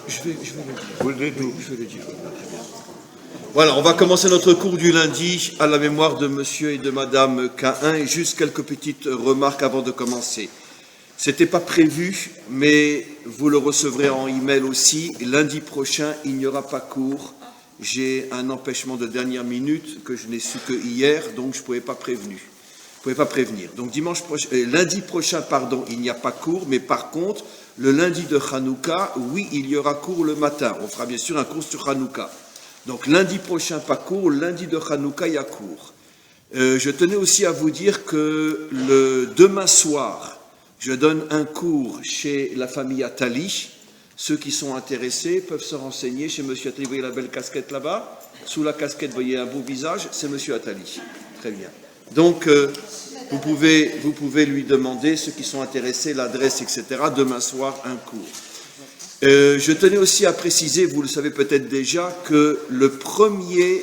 Je vais le dire. Je vais le dire. Voilà, on va commencer notre cours du lundi à la mémoire de monsieur et de madame Cahin, et juste quelques petites remarques avant de commencer. C'était pas prévu, mais vous le recevrez en email aussi. Lundi prochain, il n'y aura pas cours. J'ai un empêchement de dernière minute que je n'ai su que hier, donc je ne pouvais pas prévenir. Donc lundi prochain, il n'y a pas cours, mais par contre, le lundi de Hanouka, oui, il y aura cours le matin. On fera bien sûr un cours sur Hanouka. Donc lundi prochain, pas cours, lundi de Hanouka, il y a cours. Je tenais aussi à vous dire que demain soir, je donne un cours chez la famille Attali. Ceux qui sont intéressés peuvent se renseigner chez monsieur Attali. Vous voyez la belle casquette là-bas? Sous la casquette, vous voyez un beau visage, c'est monsieur Attali. Très bien. Donc, vous pouvez lui demander, ceux qui sont intéressés, l'adresse, etc. Demain soir, un cours. Je tenais aussi à préciser, vous le savez peut-être déjà, que le premier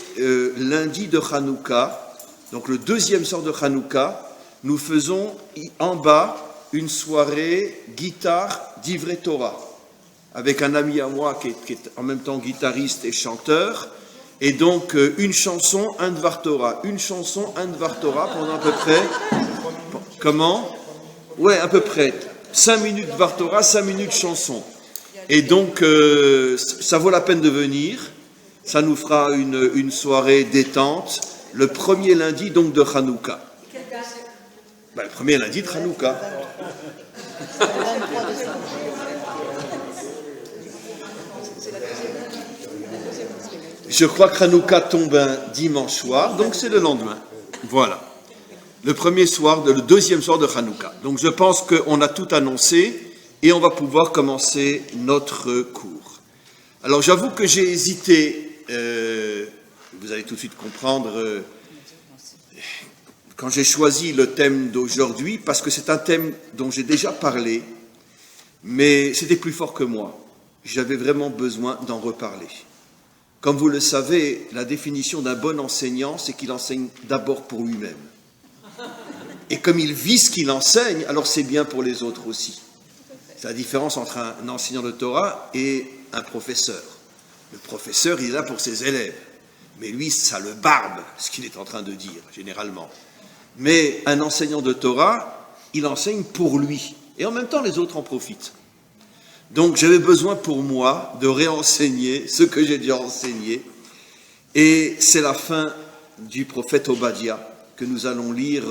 lundi de Hanouka, donc le deuxième soir de Hanouka, nous faisons en bas une soirée guitare d'Ivrei Torah, avec un ami à moi qui est en même temps guitariste et chanteur, et donc une chanson, un Dvar Torah, pendant à peu près, comment? Ouais, à peu près, 5 minutes Dvar Torah, 5 minutes chanson. Et donc, ça vaut la peine de venir, ça nous fera une soirée détente, le premier lundi donc de Hanouka. Le premier lundi de Hanouka. Je crois que Hanouka tombe un dimanche soir, donc c'est le lendemain. Voilà. Le deuxième soir de Hanouka. Donc je pense qu'on a tout annoncé et on va pouvoir commencer notre cours. Alors j'avoue que j'ai hésité, vous allez tout de suite comprendre, quand j'ai choisi le thème d'aujourd'hui, parce que c'est un thème dont j'ai déjà parlé, mais c'était plus fort que moi. J'avais vraiment besoin d'en reparler. Comme vous le savez, la définition d'un bon enseignant, c'est qu'il enseigne d'abord pour lui-même. Et comme il vit ce qu'il enseigne, alors c'est bien pour les autres aussi. C'est la différence entre un enseignant de Torah et un professeur. Le professeur, il est là pour ses élèves. Mais lui, ça le barbe, ce qu'il est en train de dire, généralement. Mais un enseignant de Torah, il enseigne pour lui. Et en même temps, les autres en profitent. Donc, j'avais besoin pour moi de réenseigner ce que j'ai déjà enseigné. Et c'est la fin du prophète Obadiah que nous allons lire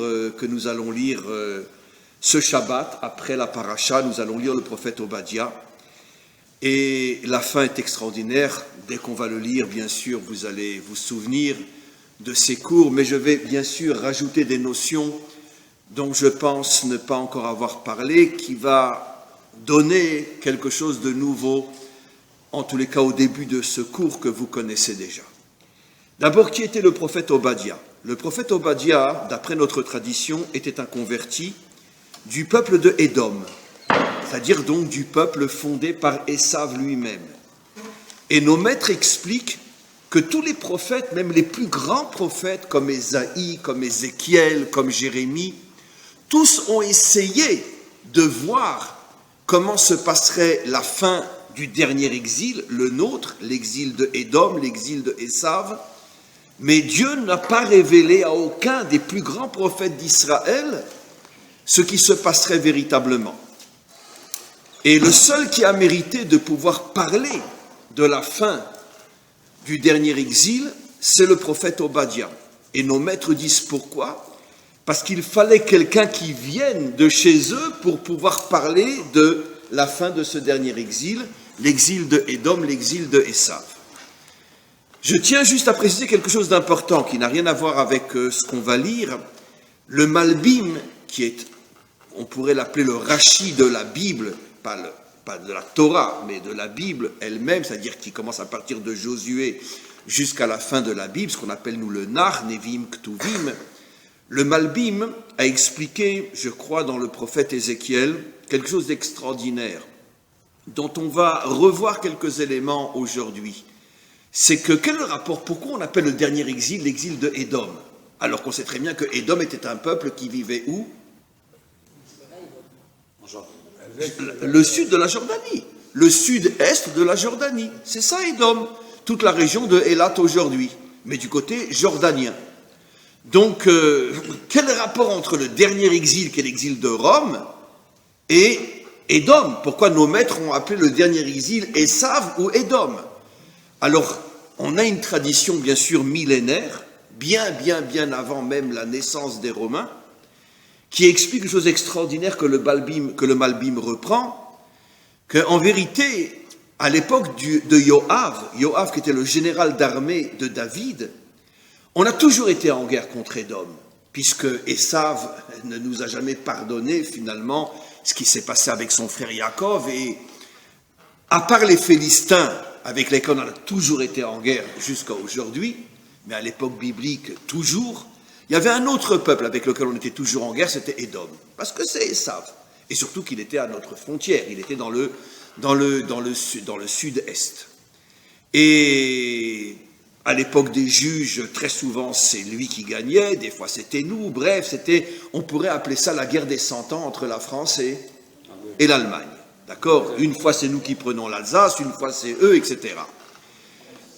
ce Shabbat. Après la paracha, nous allons lire le prophète Obadiah. Et la fin est extraordinaire. Dès qu'on va le lire, bien sûr, vous allez vous souvenir de ces cours, mais je vais bien sûr rajouter des notions dont je pense ne pas encore avoir parlé, qui va donner quelque chose de nouveau, en tous les cas au début de ce cours que vous connaissez déjà. D'abord, qui était le prophète Obadiah? Le prophète Obadiah, d'après notre tradition, était un converti du peuple de Édom, c'est-à-dire donc du peuple fondé par Ésav lui-même. Et nos maîtres expliquent que tous les prophètes, même les plus grands prophètes comme Ésaïe, comme Ézéchiel, comme Jérémie, tous ont essayé de voir comment se passerait la fin du dernier exil, le nôtre, l'exil de Édom, l'exil de Ésav, mais Dieu n'a pas révélé à aucun des plus grands prophètes d'Israël ce qui se passerait véritablement. Et le seul qui a mérité de pouvoir parler de la fin du dernier exil, c'est le prophète Obadiah. Et nos maîtres disent pourquoi? Parce qu'il fallait quelqu'un qui vienne de chez eux pour pouvoir parler de la fin de ce dernier exil, l'exil de Édom, l'exil de Ésav. Je tiens juste à préciser quelque chose d'important qui n'a rien à voir avec ce qu'on va lire. Le Malbim, qui est, on pourrait l'appeler le Rashi de la Bible, pas de la Torah, mais de la Bible elle-même, c'est-à-dire qui commence à partir de Josué jusqu'à la fin de la Bible, ce qu'on appelle nous le Nar, Nevim, Ktuvim. Le Malbim a expliqué, je crois, dans le prophète Ézéchiel, quelque chose d'extraordinaire, dont on va revoir quelques éléments aujourd'hui. C'est que, quel est le rapport? Pourquoi on appelle le dernier exil l'exil de Édom? Alors qu'on sait très bien que Édom était un peuple qui vivait où? Le sud de la Jordanie. le sud-est de la Jordanie. C'est ça Édom, toute la région de Élat aujourd'hui, mais du côté jordanien. Donc, quel rapport entre le dernier exil, qui est l'exil de Rome, et Édom? Pourquoi nos maîtres ont appelé le dernier exil Esav ou Édom? Alors, on a une tradition bien sûr millénaire, bien avant même la naissance des Romains, qui explique une chose extraordinaire que le Malbim reprend, qu'en vérité, à l'époque de Yoav qui était le général d'armée de David, on a toujours été en guerre contre Édom, puisque Esav ne nous a jamais pardonné finalement ce qui s'est passé avec son frère Yaakov, et à part les Philistins, avec lesquels on a toujours été en guerre jusqu'à aujourd'hui, mais à l'époque biblique toujours, il y avait un autre peuple avec lequel on était toujours en guerre, c'était Édom, parce que c'est Esav, et surtout qu'il était à notre frontière, il était dans le sud-est. Et à l'époque des juges, très souvent c'est lui qui gagnait, des fois c'était nous, bref, on pourrait appeler ça la guerre des 100 ans entre la France et l'Allemagne. D'accord? Une fois c'est nous qui prenons l'Alsace, une fois c'est eux, etc.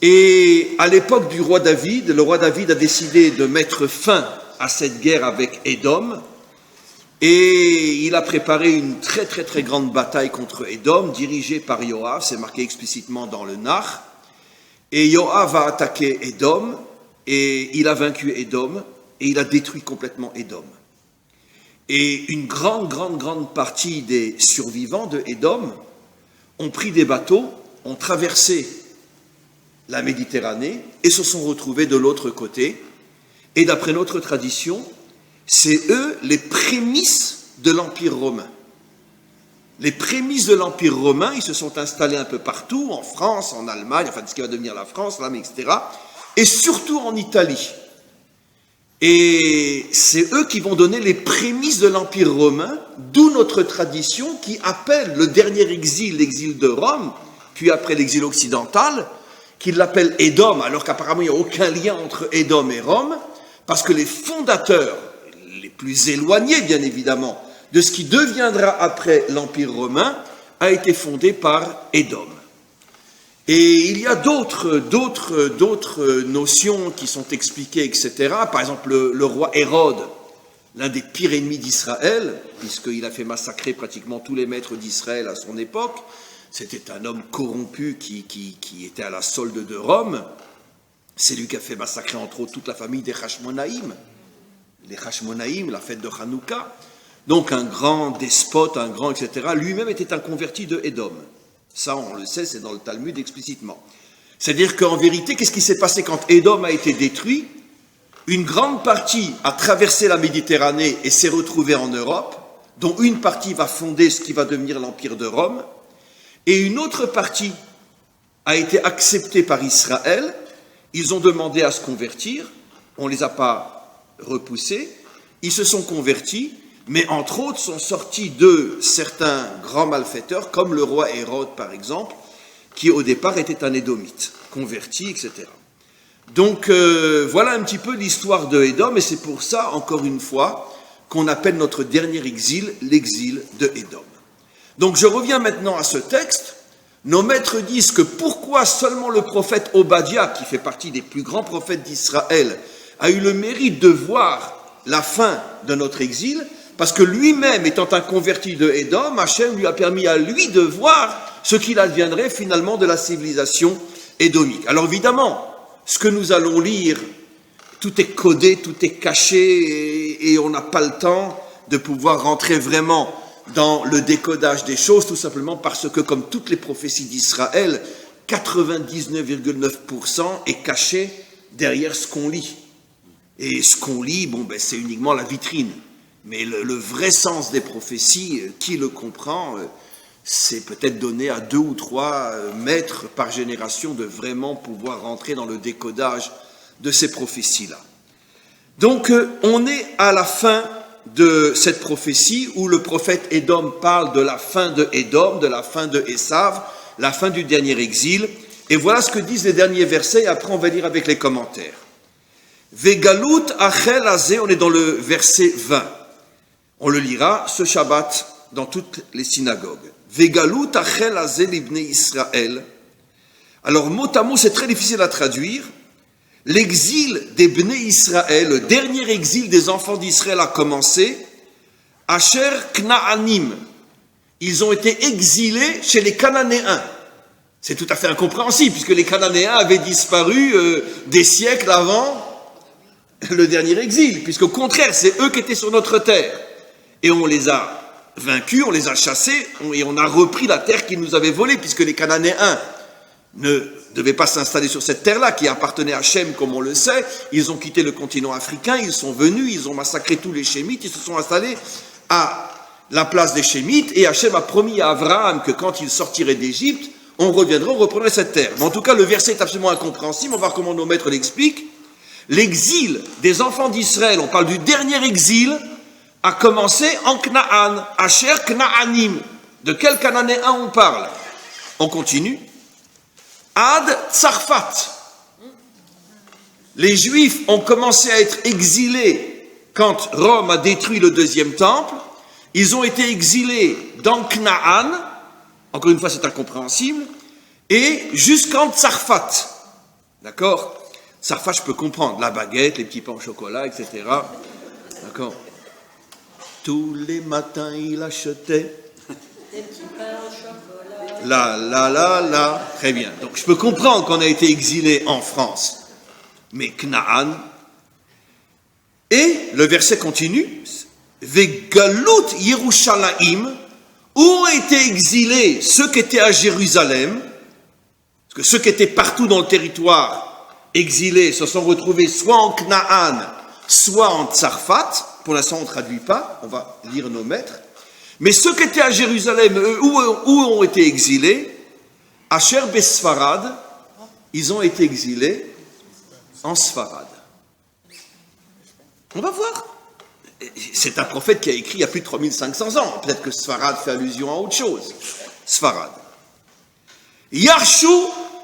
Et à l'époque du roi David, le roi David a décidé de mettre fin à cette guerre avec Édom, et il a préparé une très grande bataille contre Édom, dirigée par Yoav, c'est marqué explicitement dans le Nach, et Yoav a attaqué Édom, et il a vaincu Édom, et il a détruit complètement Édom. Et une grande partie des survivants de Édom ont pris des bateaux, ont traversé la Méditerranée et se sont retrouvés de l'autre côté. Et d'après notre tradition, c'est eux les prémices de l'Empire romain. Les prémices de l'Empire romain, ils se sont installés un peu partout, en France, en Allemagne, enfin ce qui va devenir la France, l'Allemagne, etc. Et surtout en Italie. Et c'est eux qui vont donner les prémices de l'Empire romain, d'où notre tradition qui appelle le dernier exil, l'exil de Rome, puis après l'exil occidental, qui l'appelle Édom, alors qu'apparemment il n'y a aucun lien entre Édom et Rome, parce que les fondateurs, les plus éloignés bien évidemment, de ce qui deviendra après l'Empire romain, a été fondé par Édom. Et il y a d'autres notions qui sont expliquées, etc. Par exemple, le roi Hérode, l'un des pires ennemis d'Israël, puisqu'il a fait massacrer pratiquement tous les maîtres d'Israël à son époque. C'était un homme corrompu qui était à la solde de Rome. C'est lui qui a fait massacrer entre autres toute la famille des Hashmonaïm. Les Hashmonaïm, la fête de Hanouka. Donc un grand despote, un grand, etc. Lui-même était un converti de Édom. Ça, on le sait, c'est dans le Talmud explicitement. C'est-à-dire qu'en vérité, qu'est-ce qui s'est passé quand Édom a été détruit? Une grande partie a traversé la Méditerranée et s'est retrouvée en Europe, dont une partie va fonder ce qui va devenir l'Empire de Rome, et une autre partie a été acceptée par Israël. Ils ont demandé à se convertir, on ne les a pas repoussés, ils se sont convertis, mais entre autres sont sortis de certains grands malfaiteurs, comme le roi Hérode par exemple, qui au départ était un édomite, converti, etc. Donc voilà un petit peu l'histoire de Édom, et c'est pour ça, encore une fois, qu'on appelle notre dernier exil l'exil de Édom. Donc je reviens maintenant à ce texte. Nos maîtres disent que pourquoi seulement le prophète Obadiah, qui fait partie des plus grands prophètes d'Israël, a eu le mérite de voir la fin de notre exil, parce que lui-même, étant un converti de Édom, Hachem lui a permis à lui de voir ce qu'il adviendrait finalement de la civilisation édomique. Alors évidemment, ce que nous allons lire, tout est codé, tout est caché, et on n'a pas le temps de pouvoir rentrer vraiment dans le décodage des choses, tout simplement parce que, comme toutes les prophéties d'Israël, 99,9% est caché derrière ce qu'on lit. Et ce qu'on lit, c'est uniquement la vitrine. Mais le vrai sens des prophéties, qui le comprend, c'est peut-être donné à 2 ou 3 maîtres par génération de vraiment pouvoir rentrer dans le décodage de ces prophéties-là. Donc, on est à la fin de cette prophétie où le prophète Édom parle de la fin de Édom, de la fin de Esav, la fin du dernier exil. Et voilà ce que disent les derniers versets, et après on va lire avec les commentaires. Vegalut achel azeh, on est dans le verset 20. On le lira ce Shabbat dans toutes les synagogues. Vegalut achel hazeh libnei Israël. Alors, mot à mot, c'est très difficile à traduire. L'exil des Bnei Israël, le dernier exil des enfants d'Israël a commencé. Asher Knaanim. Ils ont été exilés chez les Cananéens. C'est tout à fait incompréhensible, puisque les Cananéens avaient disparu des siècles avant le dernier exil, puisqu'au contraire, c'est eux qui étaient sur notre terre. Et on les a vaincus, on les a chassés, et on a repris la terre qu'ils nous avaient volée, puisque les Cananéens ne devaient pas s'installer sur cette terre-là, qui appartenait à Hachem, comme on le sait. Ils ont quitté le continent africain, ils sont venus, ils ont massacré tous les Shémites, ils se sont installés à la place des Shémites, et Hachem a promis à Abraham que quand il sortirait d'Égypte, on reviendrait, on reprendrait cette terre. Mais en tout cas, le verset est absolument incompréhensible, on va voir comment nos maîtres l'expliquent. L'exil des enfants d'Israël, on parle du dernier exil, a commencé en Canaan, Asher Knaanim. De quel Cananéen on parle? On continue. Ad Tsarfat. Les Juifs ont commencé à être exilés quand Rome a détruit le deuxième temple. Ils ont été exilés dans Canaan, encore une fois c'est incompréhensible, et jusqu'en Tsarfat. D'accord? Tsarfat, je peux comprendre, la baguette, les petits pains au chocolat, etc. D'accord? Tous les matins, il achetait des petits pains au chocolat. Très bien. Donc, je peux comprendre qu'on a été exilé en France. Mais Knaan. Et le verset continue. Vegalut Yerushalayim, où ont été exilés ceux qui étaient à Jérusalem, parce que ceux qui étaient partout dans le territoire exilés se sont retrouvés soit en Canaan, soit en Tsarfat. Pour l'instant, on ne traduit pas, on va lire nos maîtres. Mais ceux qui étaient à Jérusalem, où ont été exilés, Asher Besfarad, ils ont été exilés en Sfarad. On va voir. C'est un prophète qui a écrit il y a plus de 3500 ans. Peut-être que Sfarad fait allusion à autre chose. Sfarad. Yarshu,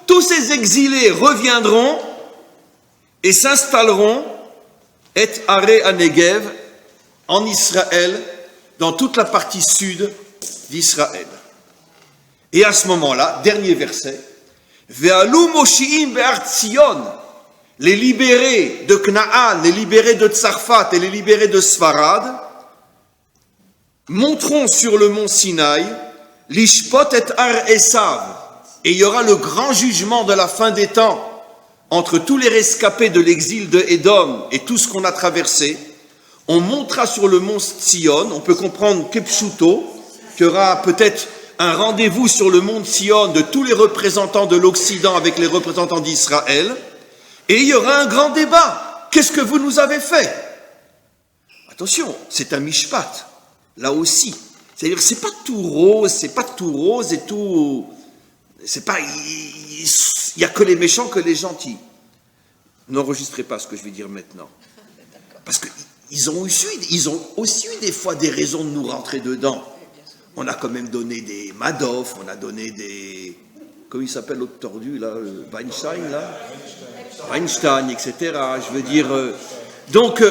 tous ces exilés reviendront et s'installeront et Aré à Negev, en Israël, dans toute la partie sud d'Israël. Et à ce moment-là, dernier verset, Ve'alu Moshiim be'ar Tzion, les libérés de Canaan, les libérés de Tsarfat et les libérés de Sfarad, monteront sur le mont Sinaï, l'Ishpot et Ar Esav, et il y aura le grand jugement de la fin des temps entre tous les rescapés de l'exil de Édom et tout ce qu'on a traversé. On montera sur le mont Sion, on peut comprendre Kepshuto, qu'il y aura peut-être un rendez-vous sur le mont Sion de tous les représentants de l'Occident avec les représentants d'Israël, et il y aura un grand débat. Qu'est-ce que vous nous avez fait? Attention, c'est un mishpat, là aussi. C'est-à-dire, c'est pas tout rose et tout... C'est pas... Il n'y a que les méchants, que les gentils. N'enregistrez pas ce que je vais dire maintenant. Parce qu'ils ont aussi eu des fois des raisons de nous rentrer dedans. On a quand même donné des Madoff, on a donné des... Comment il s'appelle l'autre tordu, là? Weinstein, là? Weinstein, etc. Je veux dire... donc,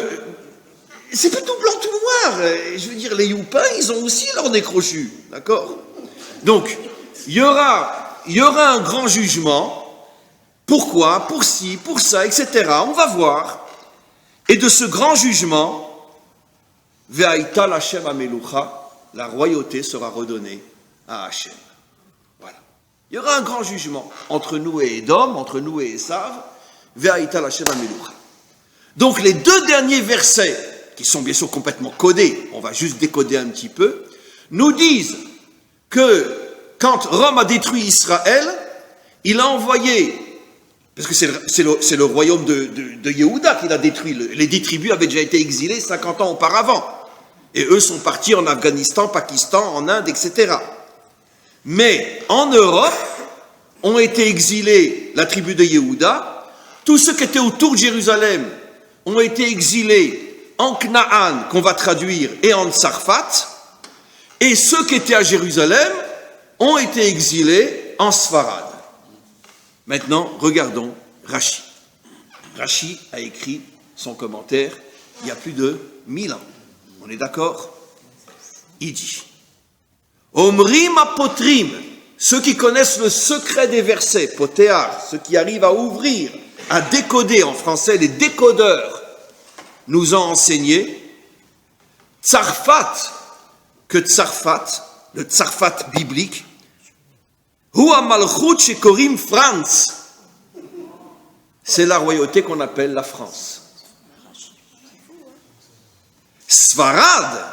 c'est pas tout blanc, tout noir. Je veux dire, les Youpins, ils ont aussi leur nez crochu. D'accord? Donc, il y aura un grand jugement. Pourquoi? Pour ci, pour ça, etc. On va voir. Et de ce grand jugement, Ve'aïta l'Hachem Amelucha, la royauté sera redonnée à Hachem. Voilà. Il y aura un grand jugement entre nous et Édom, entre nous et Esav. Ve'aïta l'Hachem Amelucha. Donc les deux derniers versets, qui sont bien sûr complètement codés, on va juste décoder un petit peu, nous disent que quand Rome a détruit Israël, il a envoyé, parce que c'est le royaume de Yehuda qu'il a détruit, les 10 tribus avaient déjà été exilées 50 ans auparavant, et eux sont partis en Afghanistan, Pakistan, en Inde, etc. Mais en Europe, ont été exilés la tribu de Yehuda, tous ceux qui étaient autour de Jérusalem ont été exilés en Canaan, qu'on va traduire, et en Tsarfat, et ceux qui étaient à Jérusalem ont été exilés en Sfarad. Maintenant, regardons Rashi. Rashi a écrit son commentaire il y a plus de 1000 ans. On est d'accord? Il dit Omrim apotrim, ceux qui connaissent le secret des versets, potéar, ceux qui arrivent à ouvrir, à décoder, en français, les décodeurs, nous ont enseigné, Tsarfat, que Tsarfat, le Tsarfat biblique, Hua Malchut Shekorim France, c'est la royauté qu'on appelle la France. Sfarad,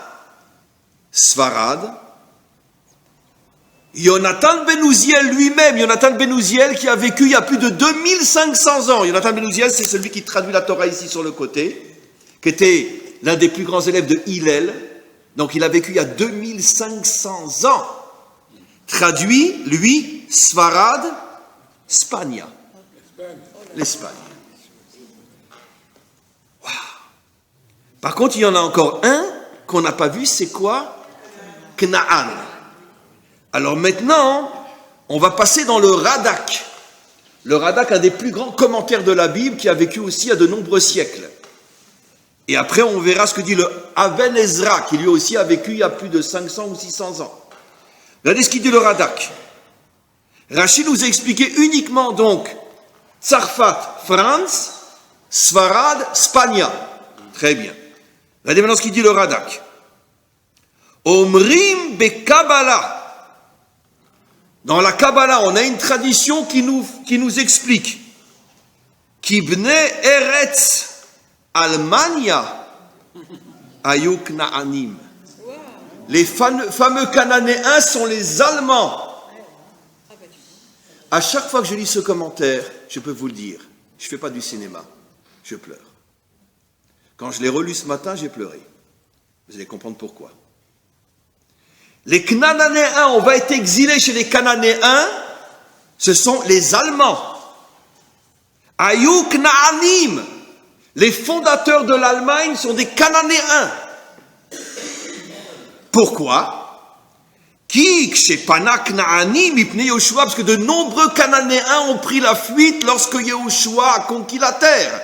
Yonatan Ben Uziel lui-même, Yonatan Ben Uziel qui a vécu il y a plus de 2500 ans. Yonatan Ben Uziel, c'est celui qui traduit la Torah ici sur le côté, qui était l'un des plus grands élèves de Hillel. Donc il a vécu il y a 2500 ans. Traduit, lui, Sfarad, Spagna. L'Espagne. Wow. Par contre, il y en a encore un qu'on n'a pas vu, c'est quoi? Knaan. Alors maintenant, on va passer dans le Radak. Le Radak, un des plus grands commentaires de la Bible, qui a vécu aussi il y a de nombreux siècles. Et après, on verra ce que dit le Aben Ezra, qui lui aussi a vécu il y a plus de 500 ou 600 ans. Regardez ce qu'il dit le Radak. Rachid nous a expliqué uniquement donc Tsarfat, France, Sfarad, Spagna. Très bien. Regardez maintenant ce qu'il dit le Radak. Omrim be Kabbalah. Dans la Kabbalah, on a une tradition qui nous explique qu'Ibne Eretz Almania Ayuk Na'anim. Les fameux Cananéens sont les Allemands. À chaque fois que je lis ce commentaire, je peux vous le dire, je ne fais pas du cinéma, je pleure. Quand je l'ai relu ce matin, j'ai pleuré. Vous allez comprendre pourquoi. Les Cananéens, on va être exilés chez les Cananéens, ce sont les Allemands. Ayuk Na'anim, les fondateurs de l'Allemagne sont des Cananéens. Pourquoi? Parce que de nombreux Cananéens ont pris la fuite lorsque Yahushua a conquis la terre.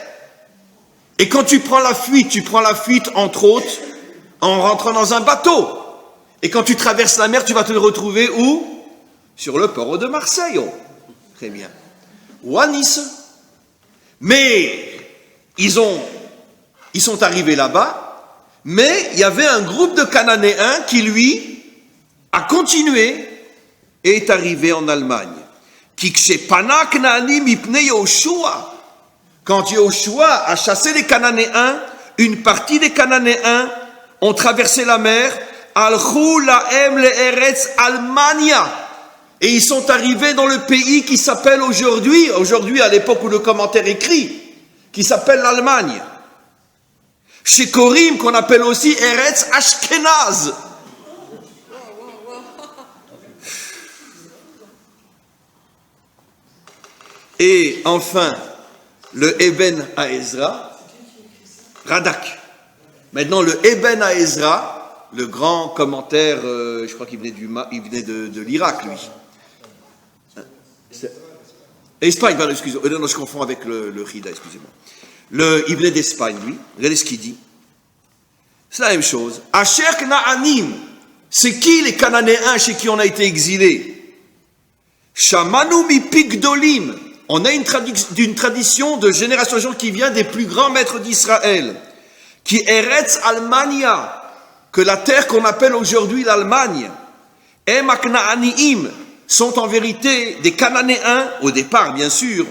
Et quand tu prends la fuite entre autres en rentrant dans un bateau. Et quand tu traverses la mer, tu vas te retrouver où? Sur le port de Marseille. Oh. Très bien. Ou à Nice. Mais ils sont arrivés là-bas, mais il y avait un groupe de Cananéens qui, lui, a continué et est arrivé en Allemagne. Quand Yahushua a chassé les Cananéens, une partie des Cananéens ont traversé la mer, et ils sont arrivés dans le pays qui s'appelle aujourd'hui à l'époque où le commentaire écrit, qui s'appelle l'Allemagne. Chez Korim, qu'on appelle aussi Eretz Ashkenaz. Et enfin, le Eben Haezra, Radak. Maintenant, le Eben Haezra, le grand commentaire, je crois qu'il venait de l'Irak, lui. Espagne, pardon, excusez-moi. Non, je confonds avec le Rida, excusez-moi. Il venait d'Espagne, lui. Regardez ce qu'il dit. C'est la même chose. Asher Kna'anim, c'est qui les Cananéens chez qui on a été exilés? Shamanu mi Pigdolim. On a une tradition de génération de gens qui vient des plus grands maîtres d'Israël. Qui Eretz Almania, que la terre qu'on appelle aujourd'hui l'Allemagne, Em Kna'aniim, sont en vérité des Cananéens, au départ bien sûr,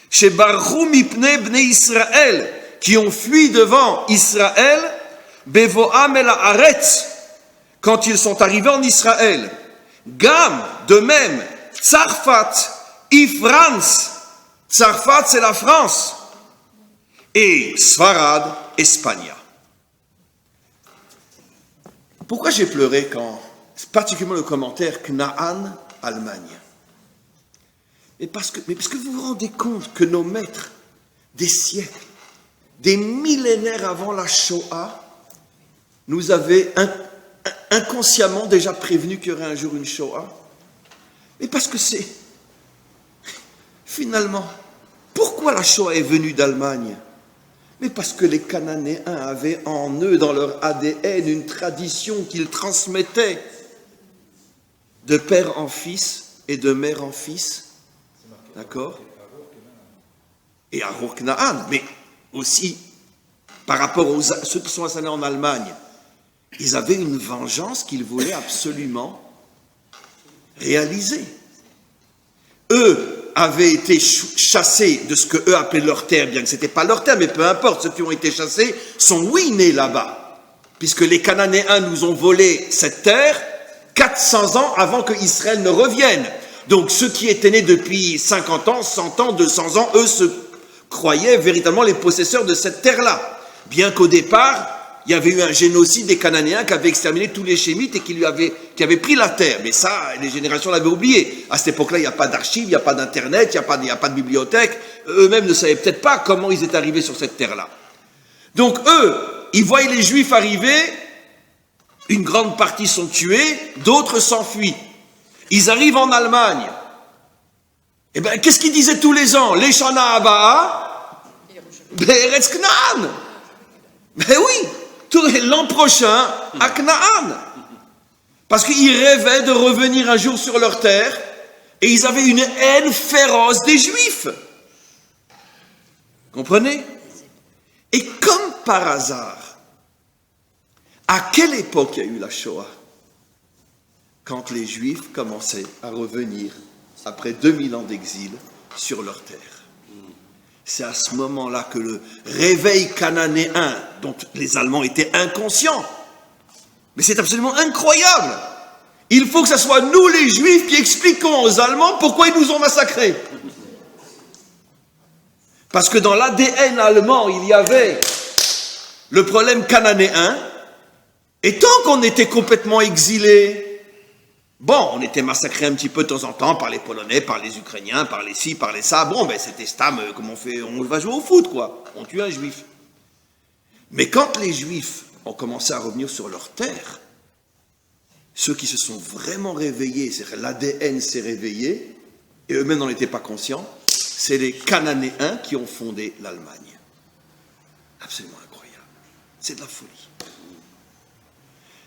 chez Barchou Mipne Bne Israël, qui ont fui devant Israël, Bevoam el Haaretz, quand ils sont arrivés en Israël. Gam, de même, Tsarfat, Ifrans, Tsarfat c'est la France, et Sfarad, Espagna. Pourquoi j'ai pleuré quand, particulièrement le commentaire Knaan, Allemagne? Mais parce que vous vous rendez compte que nos maîtres, des siècles, des millénaires avant la Shoah, nous avaient inconsciemment déjà prévenu qu'il y aurait un jour une Shoah. Mais parce que c'est... Finalement, pourquoi la Shoah est venue d'Allemagne? Mais parce que les Cananéens avaient en eux, dans leur ADN, une tradition qu'ils transmettaient. de père en fils et de mère en fils. D'accord? Et à Roknaan, mais aussi par rapport aux ceux qui sont installés en Allemagne, ils avaient une vengeance qu'ils voulaient absolument réaliser. Eux avaient été chassés de ce que eux appelaient leur terre, bien que ce n'était pas leur terre, mais peu importe, ceux qui ont été chassés sont nés là-bas, puisque les Cananéens nous ont volé cette terre 400 ans avant que Israël ne revienne. Donc ceux qui étaient nés depuis 50 ans, 100 ans, 200 ans, eux se croyaient véritablement les possesseurs de cette terre-là. Bien qu'au départ, il y avait eu un génocide des Cananéens qui avait exterminé tous les Chémites et qui avaient pris la terre. Mais ça, les générations l'avaient oublié. À cette époque-là, il n'y a pas d'archives, il n'y a pas d'internet, il n'y a pas de bibliothèque. Eux-mêmes ne savaient peut-être pas comment ils étaient arrivés sur cette terre-là. Donc eux, ils voyaient les Juifs arriver, une grande partie sont tués, d'autres s'enfuient. Ils arrivent en Allemagne. Eh bien, qu'est-ce qu'ils disaient tous les ans? Les Shana Abba, Be'eretz Knaan. Ben oui, l'an prochain, à Knaan. Parce qu'ils rêvaient de revenir un jour sur leur terre, et ils avaient une haine féroce des Juifs. Comprenez? Et comme par hasard, à quelle époque il y a eu la Shoah? Quand les Juifs commençaient à revenir, après 2000 ans d'exil, sur leur terre. C'est à ce moment-là que le réveil cananéen, dont les Allemands étaient inconscients, mais c'est absolument incroyable. Il faut que ce soit nous les Juifs qui expliquons aux Allemands pourquoi ils nous ont massacrés. Parce que dans l'ADN allemand, il y avait le problème cananéen, et tant qu'on était complètement exilés, bon, on était massacrés un petit peu de temps en temps par les Polonais, par les Ukrainiens, par les ci, par les ça. Bon, ben c'était stam, comme on va jouer au foot, quoi. On tue un Juif. Mais quand les Juifs ont commencé à revenir sur leur terre, ceux qui se sont vraiment réveillés, c'est-à-dire l'ADN s'est réveillé, et eux-mêmes n'en étaient pas conscients, c'est les Cananéens qui ont fondé l'Allemagne. Absolument incroyable. C'est de la folie.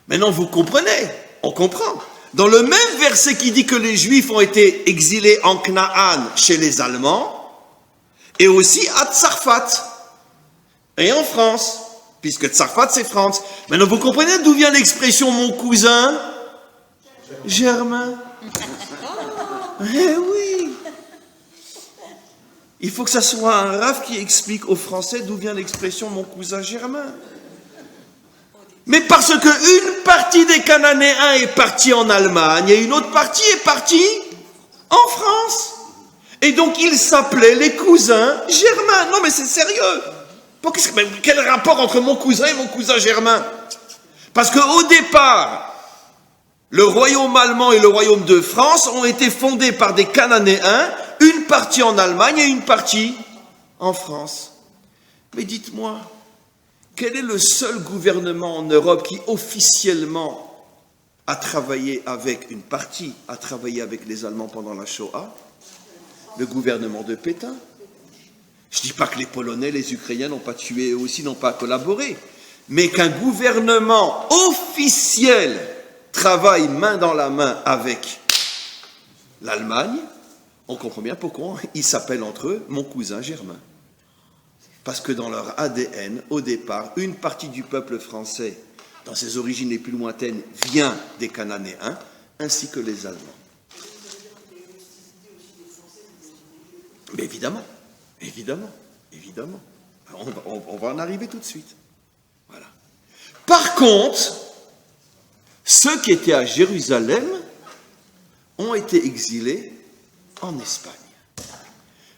Maintenant, vous comprenez, on comprend. Dans le même verset qui dit que les Juifs ont été exilés en Canaan chez les Allemands, et aussi à Tsarfat, et en France, puisque Tsarfat c'est France. Maintenant, vous comprenez d'où vient l'expression mon cousin Germain? Eh oui! Il faut que ça soit un raf qui explique aux Français d'où vient l'expression mon cousin Germain. Mais parce qu'une partie des Cananéens est partie en Allemagne et une autre partie est partie en France. Et donc ils s'appelaient les cousins germains. Non mais c'est sérieux. Quel rapport entre mon cousin et mon cousin germain? Parce qu'au départ, le royaume allemand et le royaume de France ont été fondés par des Cananéens, une partie en Allemagne et une partie en France. Mais dites-moi, quel est le seul gouvernement en Europe qui officiellement a travaillé avec une partie, a travaillé avec les Allemands pendant la Shoah? Le gouvernement de Pétain. Je ne dis pas que les Polonais, les Ukrainiens n'ont pas tué, eux aussi n'ont pas collaboré, mais qu'un gouvernement officiel travaille main dans la main avec l'Allemagne, on comprend bien pourquoi ils s'appellent entre eux mon cousin Germain. Parce que dans leur ADN, au départ, une partie du peuple français, dans ses origines les plus lointaines, vient des Cananéens, ainsi que les Allemands. Mais évidemment, évidemment, évidemment. On va en arriver tout de suite. Voilà. Par contre, ceux qui étaient à Jérusalem ont été exilés en Espagne.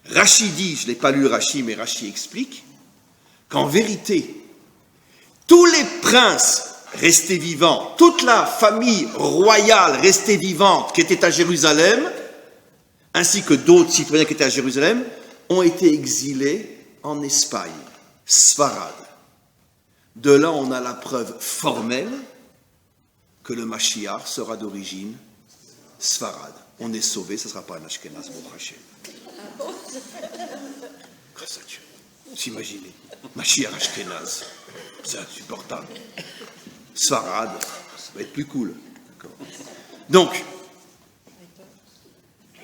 Rachi dit, je ne l'ai pas lu Rachi, mais Rachi explique qu'en vérité, tous les princes restés vivants, toute la famille royale restée vivante qui était à Jérusalem, ainsi que d'autres citoyens qui étaient à Jérusalem, ont été exilés en Espagne, Sfarad. De là, on a la preuve formelle que le Mashiach sera d'origine Sfarad. On est sauvé, ce ne sera pas un Ashkenaz pour Hachem. Grâce à Dieu. Vous imaginez, Mashiach Ashkenaz, c'est insupportable. Sfarad, ça va être plus cool. Donc,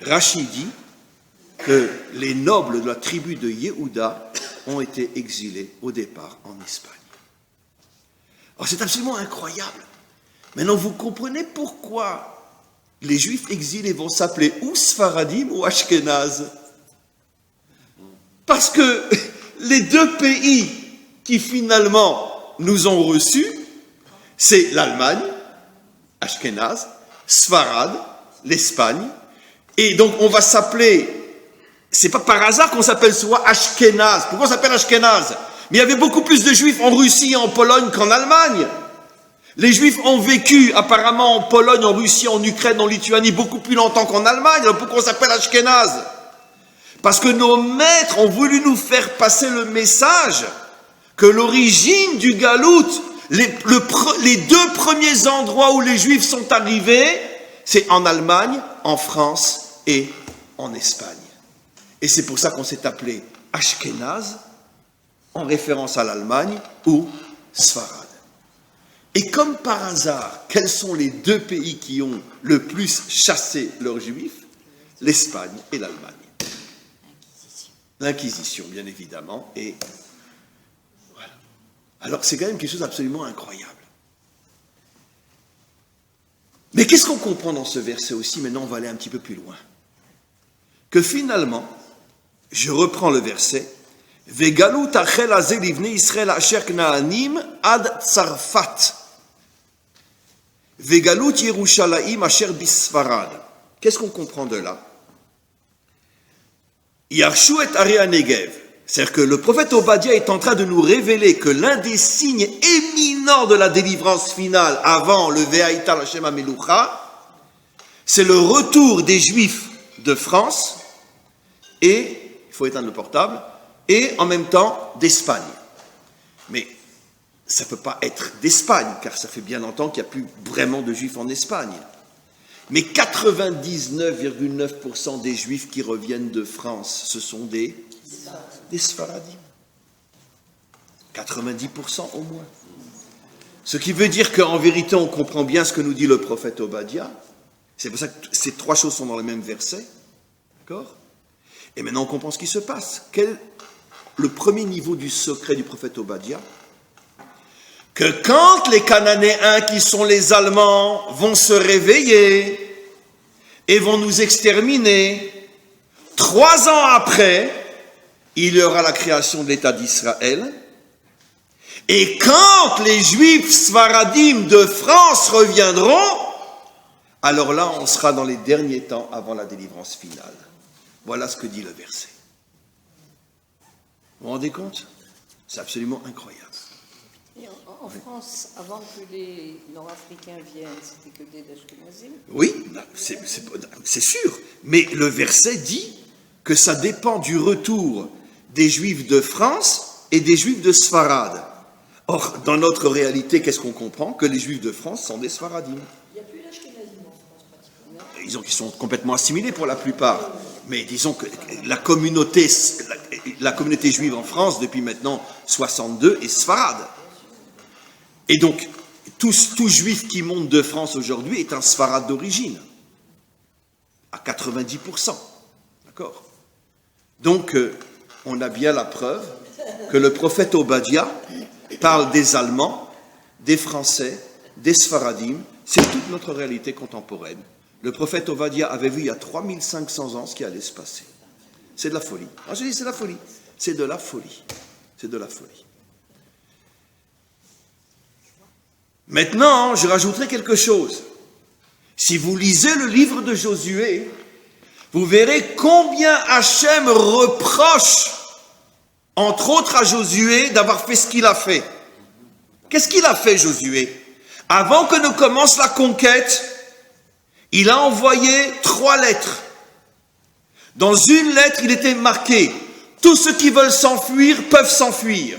Rachi dit que les nobles de la tribu de Yehuda ont été exilés au départ en Espagne. Alors c'est absolument incroyable. Maintenant, vous comprenez pourquoi les Juifs exilés vont s'appeler ou Sfaradim ou Ashkenaz. Parce que les deux pays qui finalement nous ont reçus, c'est l'Allemagne, Ashkenaz, Sfarad, l'Espagne. Et donc on va s'appeler, c'est pas par hasard qu'on s'appelle soit Ashkenaz. Pourquoi on s'appelle Ashkenaz? Mais il y avait beaucoup plus de Juifs en Russie et en Pologne qu'en Allemagne. Les Juifs ont vécu apparemment en Pologne, en Russie, en Ukraine, en Lituanie beaucoup plus longtemps qu'en Allemagne. Alors pourquoi on s'appelle Ashkenaz? Parce que nos maîtres ont voulu nous faire passer le message que l'origine du Galout, les deux premiers endroits où les Juifs sont arrivés, c'est en Allemagne, en France et en Espagne. Et c'est pour ça qu'on s'est appelé Ashkenaz, en référence à l'Allemagne, ou Sfarad. Et comme par hasard, quels sont les deux pays qui ont le plus chassé leurs Juifs? L'Espagne et l'Allemagne. L'Inquisition, bien évidemment, et voilà. Alors c'est quand même quelque chose d'absolument incroyable. Mais qu'est-ce qu'on comprend dans ce verset aussi? Maintenant, on va aller un petit peu plus loin. Que finalement, je reprends le verset, Vegalut achel hazeh livnei Israël asher knaanim ad Tzarfat. Vegalut Yerushalayim asher bisfarad. Qu'est-ce qu'on comprend de là? Yarshu et Aria Negev. C'est-à-dire que le prophète Obadiah est en train de nous révéler que l'un des signes éminents de la délivrance finale avant le Ve'aïta Hashem HaMelucha, c'est le retour des Juifs de France et, il faut éteindre le portable, et en même temps d'Espagne. Mais ça ne peut pas être d'Espagne, car ça fait bien longtemps qu'il n'y a plus vraiment de Juifs en Espagne. Mais 99,9% des Juifs qui reviennent de France, ce sont des Sfaradim. 90% au moins. Ce qui veut dire qu'en vérité, on comprend bien ce que nous dit le prophète Obadiah. C'est pour ça que ces trois choses sont dans le même verset. D'accord? Et maintenant, on comprend ce qui se passe. Quel est le premier niveau du secret du prophète Obadiah? Que quand les Cananéens, qui sont les Allemands, vont se réveiller et vont nous exterminer, 3 ans après, il y aura la création de l'État d'Israël. Et quand les Juifs Sfaradim de France reviendront, alors là, on sera dans les derniers temps avant la délivrance finale. Voilà ce que dit le verset. Vous vous rendez compte? C'est absolument incroyable. Et en France, avant que les Nord-Africains viennent, c'était que des Ashkenazim? Oui, c'est sûr. Mais le verset dit que ça dépend du retour des Juifs de France et des Juifs de Sfarad. Or, dans notre réalité, qu'est-ce qu'on comprend? Que les Juifs de France sont des Sfaradim. Il n'y a plus d'Ashkenazim en France, pratiquement. Ils sont complètement assimilés pour la plupart. Mais disons que la communauté juive en France, depuis maintenant 62, est Sfarad. Et donc, tout juif qui monte de France aujourd'hui est un Sfarad d'origine. À 90%. D'accord? Donc, on a bien la preuve que le prophète Obadiah parle des Allemands, des Français, des Sfaradim. C'est toute notre réalité contemporaine. Le prophète Obadiah avait vu il y a 3500 ans ce qui allait se passer. C'est de la folie. Ah, je dis c'est de la folie. C'est de la folie. C'est de la folie. Maintenant, je rajouterai quelque chose. Si vous lisez le livre de Josué, vous verrez combien Hachem reproche, entre autres à Josué, d'avoir fait ce qu'il a fait. Qu'est-ce qu'il a fait, Josué? Avant que ne commence la conquête, il a envoyé 3 lettres. Dans une lettre, il était marqué « Tous ceux qui veulent s'enfuir peuvent s'enfuir ».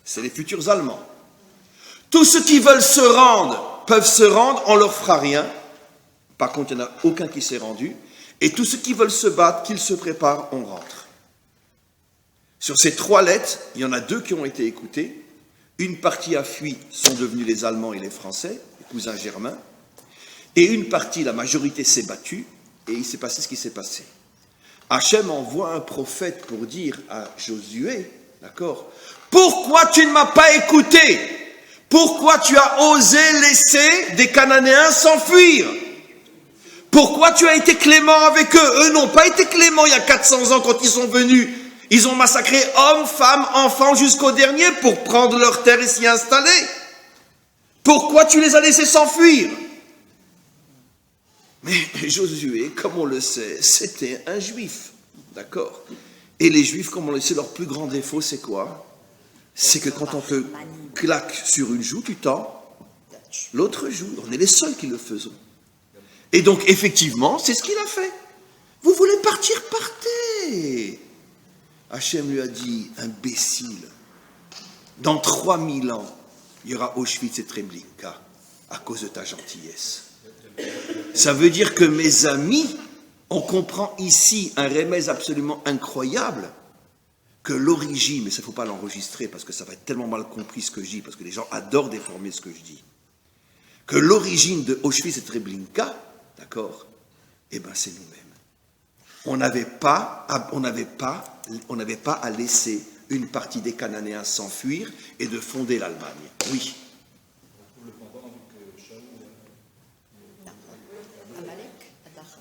C'est les futurs Allemands. Tous ceux qui veulent se rendre peuvent se rendre, on ne leur fera rien. Par contre, il n'y en a aucun qui s'est rendu. Et tous ceux qui veulent se battre, qu'ils se préparent, on rentre. Sur ces 3 lettres, il y en a 2 qui ont été écoutées. Une partie a fui, sont devenus les Allemands et les Français, les cousins germains. Et une partie, la majorité s'est battue, et il s'est passé ce qui s'est passé. Hachem envoie un prophète pour dire à Josué, d'accord, pourquoi tu ne m'as pas écouté? Pourquoi tu as osé laisser des Cananéens s'enfuir? Pourquoi tu as été clément avec eux? Eux n'ont pas été cléments il y a 400 ans quand ils sont venus. Ils ont massacré hommes, femmes, enfants jusqu'au dernier pour prendre leur terre et s'y installer. Pourquoi tu les as laissés s'enfuir? Mais Josué, comme on le sait, c'était un juif, d'accord? Et les juifs, comme on le sait, leur plus grand défaut, c'est quoi? C'est que quand on te claque sur une joue, tu tends l'autre joue. On est les seuls qui le faisons. Et donc, effectivement, c'est ce qu'il a fait. Vous voulez partir, partez. Hachem lui a dit, imbécile, dans 3000 ans, il y aura Auschwitz et Treblinka à cause de ta gentillesse. Ça veut dire que mes amis, on comprend ici un remède absolument incroyable, que l'origine, mais ça ne faut pas l'enregistrer parce que ça va être tellement mal compris ce que je dis, parce que les gens adorent déformer ce que je dis, que l'origine de Auschwitz et Treblinka, d'accord, eh bien c'est nous-mêmes. On n'avait pas à laisser une partie des Cananéens s'enfuir et de fonder l'Allemagne. Oui.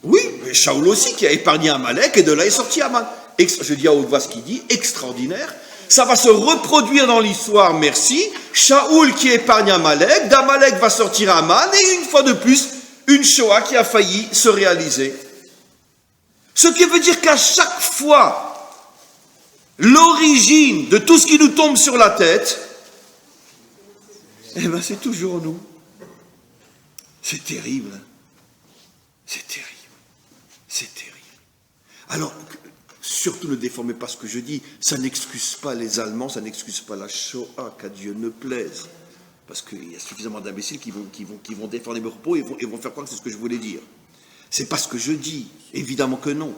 Oui, mais Shaoul aussi qui a épargné Amalek et de là est sorti Aman. Je dis à haute voix ce qu'il dit, extraordinaire. Ça va se reproduire dans l'histoire, merci. Shaoul qui épargne Amalek, d'Amalek va sortir Aman et une fois de plus, une Shoah qui a failli se réaliser. Ce qui veut dire qu'à chaque fois, l'origine de tout ce qui nous tombe sur la tête, eh bien c'est toujours nous. C'est terrible. C'est terrible. C'est terrible. Alors, surtout ne déformez pas ce que je dis, ça n'excuse pas les Allemands, ça n'excuse pas la Shoah, qu'à Dieu ne plaise. Parce qu'il y a suffisamment d'imbéciles qui vont défendre mes propos et vont faire croire que c'est ce que je voulais dire. C'est pas ce que je dis, évidemment que non.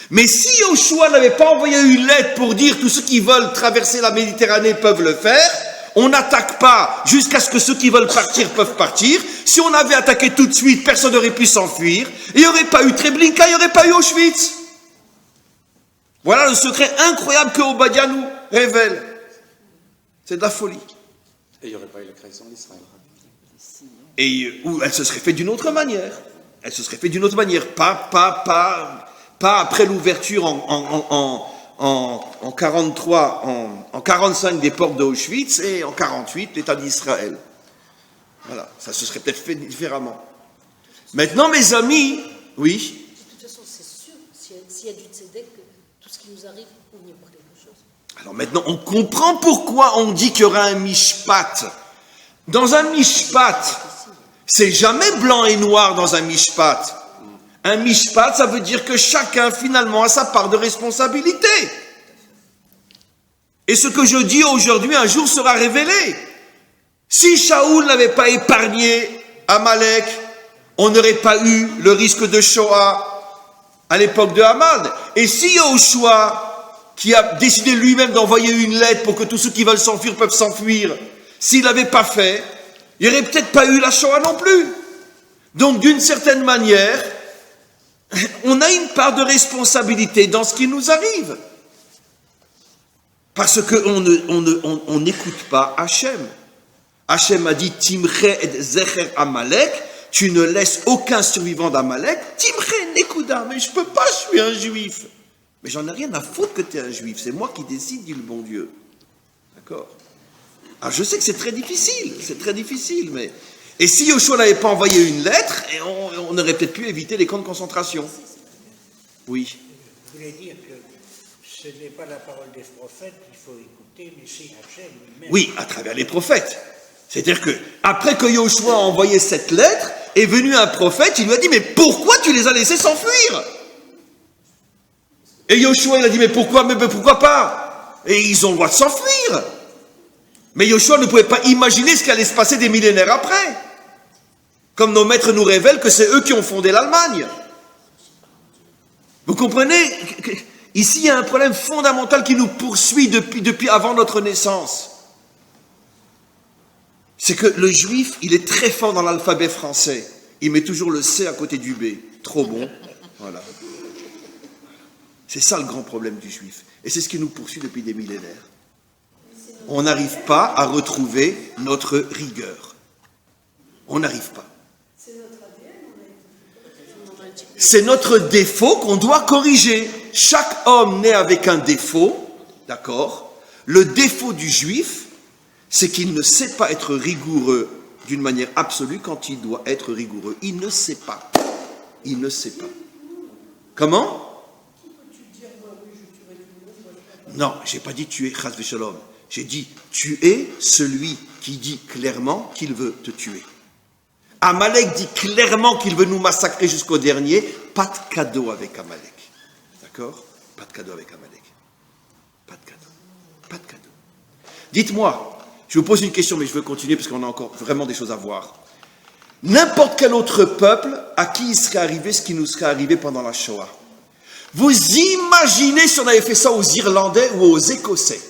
Mais si Yoshua n'avait pas envoyé une lettre pour dire tous ceux qui veulent traverser la Méditerranée peuvent le faire, on n'attaque pas jusqu'à ce que ceux qui veulent partir peuvent partir. Si on avait attaqué tout de suite, personne n'aurait pu s'enfuir. Il n'y aurait pas eu Treblinka, il n'y aurait pas eu Auschwitz. Voilà le secret incroyable que Obadiah nous révèle. C'est de la folie. Et il n'y aurait pas eu la création d'Israël. Et où elle se serait faite d'une autre manière. Elle se serait faite d'une autre manière. Pas après l'ouverture en 43, en 45 des portes d'Auschwitz et en 48 l'État d'Israël. Voilà, ça se serait peut-être fait différemment. Maintenant, mes amis, oui. De toute façon, c'est sûr, s'il y a du tzedek, tout ce qui nous arrive, on y voit quelque chose. Alors maintenant, on comprend pourquoi on dit qu'il y aura un mishpat. Dans un mishpat, c'est jamais blanc et noir dans un mishpat. Un mishpat, ça veut dire que chacun, finalement, a sa part de responsabilité. Et ce que je dis aujourd'hui, un jour sera révélé. Si Shaoul n'avait pas épargné Amalek, on n'aurait pas eu le risque de Shoah à l'époque de Haman. Et si Yoshua, qui a décidé lui-même d'envoyer une lettre pour que tous ceux qui veulent s'enfuir peuvent s'enfuir, s'il n'avait pas fait, il n'y aurait peut-être pas eu la Shoah non plus. Donc, d'une certaine manière, on a une part de responsabilité dans ce qui nous arrive. Parce qu'on n'écoute pas Hachem. Hachem a dit « Timche et zecher Amalek » tu ne laisses aucun survivant d'Amalek. « Timche nekuda » mais je peux pas, je suis un juif. Mais j'en ai rien à foutre que tu es un juif. C'est moi qui décide, dit le bon Dieu. D'accord? Alors je sais que c'est très difficile, mais... Et si Yoshua n'avait pas envoyé une lettre, on aurait peut-être pu éviter les camps de concentration. Oui. Je voulais dire que ce n'est pas la parole des prophètes qu'il faut écouter, mais c'est Hachem lui-même. Oui, à travers les prophètes. C'est-à-dire que après que Yoshua a envoyé cette lettre, est venu un prophète, il lui a dit, mais pourquoi tu les as laissés s'enfuir? Et Yoshua, il a dit, mais pourquoi pas? Et ils ont le droit de s'enfuir. Mais Yoshua ne pouvait pas imaginer ce qui allait se passer des millénaires après. Comme nos maîtres nous révèlent que c'est eux qui ont fondé l'Allemagne. Vous comprenez? Ici, il y a un problème fondamental qui nous poursuit depuis avant notre naissance. C'est que le juif, il est très fort dans l'alphabet français. Il met toujours le C à côté du B. Trop bon. Voilà. C'est ça le grand problème du juif. Et c'est ce qui nous poursuit depuis des millénaires. On n'arrive pas à retrouver notre rigueur. On n'arrive pas. C'est notre défaut qu'on doit corriger. Chaque homme naît avec un défaut, d'accord? Le défaut du juif, c'est qu'il ne sait pas être rigoureux d'une manière absolue quand il doit être rigoureux. Il ne sait pas. Il ne sait pas. Comment? Non, j'ai pas dit tu es chas v'shalom. J'ai dit tu es celui qui dit clairement qu'il veut te tuer. Amalek dit clairement qu'il veut nous massacrer jusqu'au dernier. Pas de cadeau avec Amalek. D'accord? Pas de cadeau avec Amalek. Pas de cadeau. Pas de cadeau. Dites-moi, je vous pose une question, mais je veux continuer parce qu'on a encore vraiment des choses à voir. N'importe quel autre peuple à qui il serait arrivé ce qui nous serait arrivé pendant la Shoah. Vous imaginez si on avait fait ça aux Irlandais ou aux Écossais?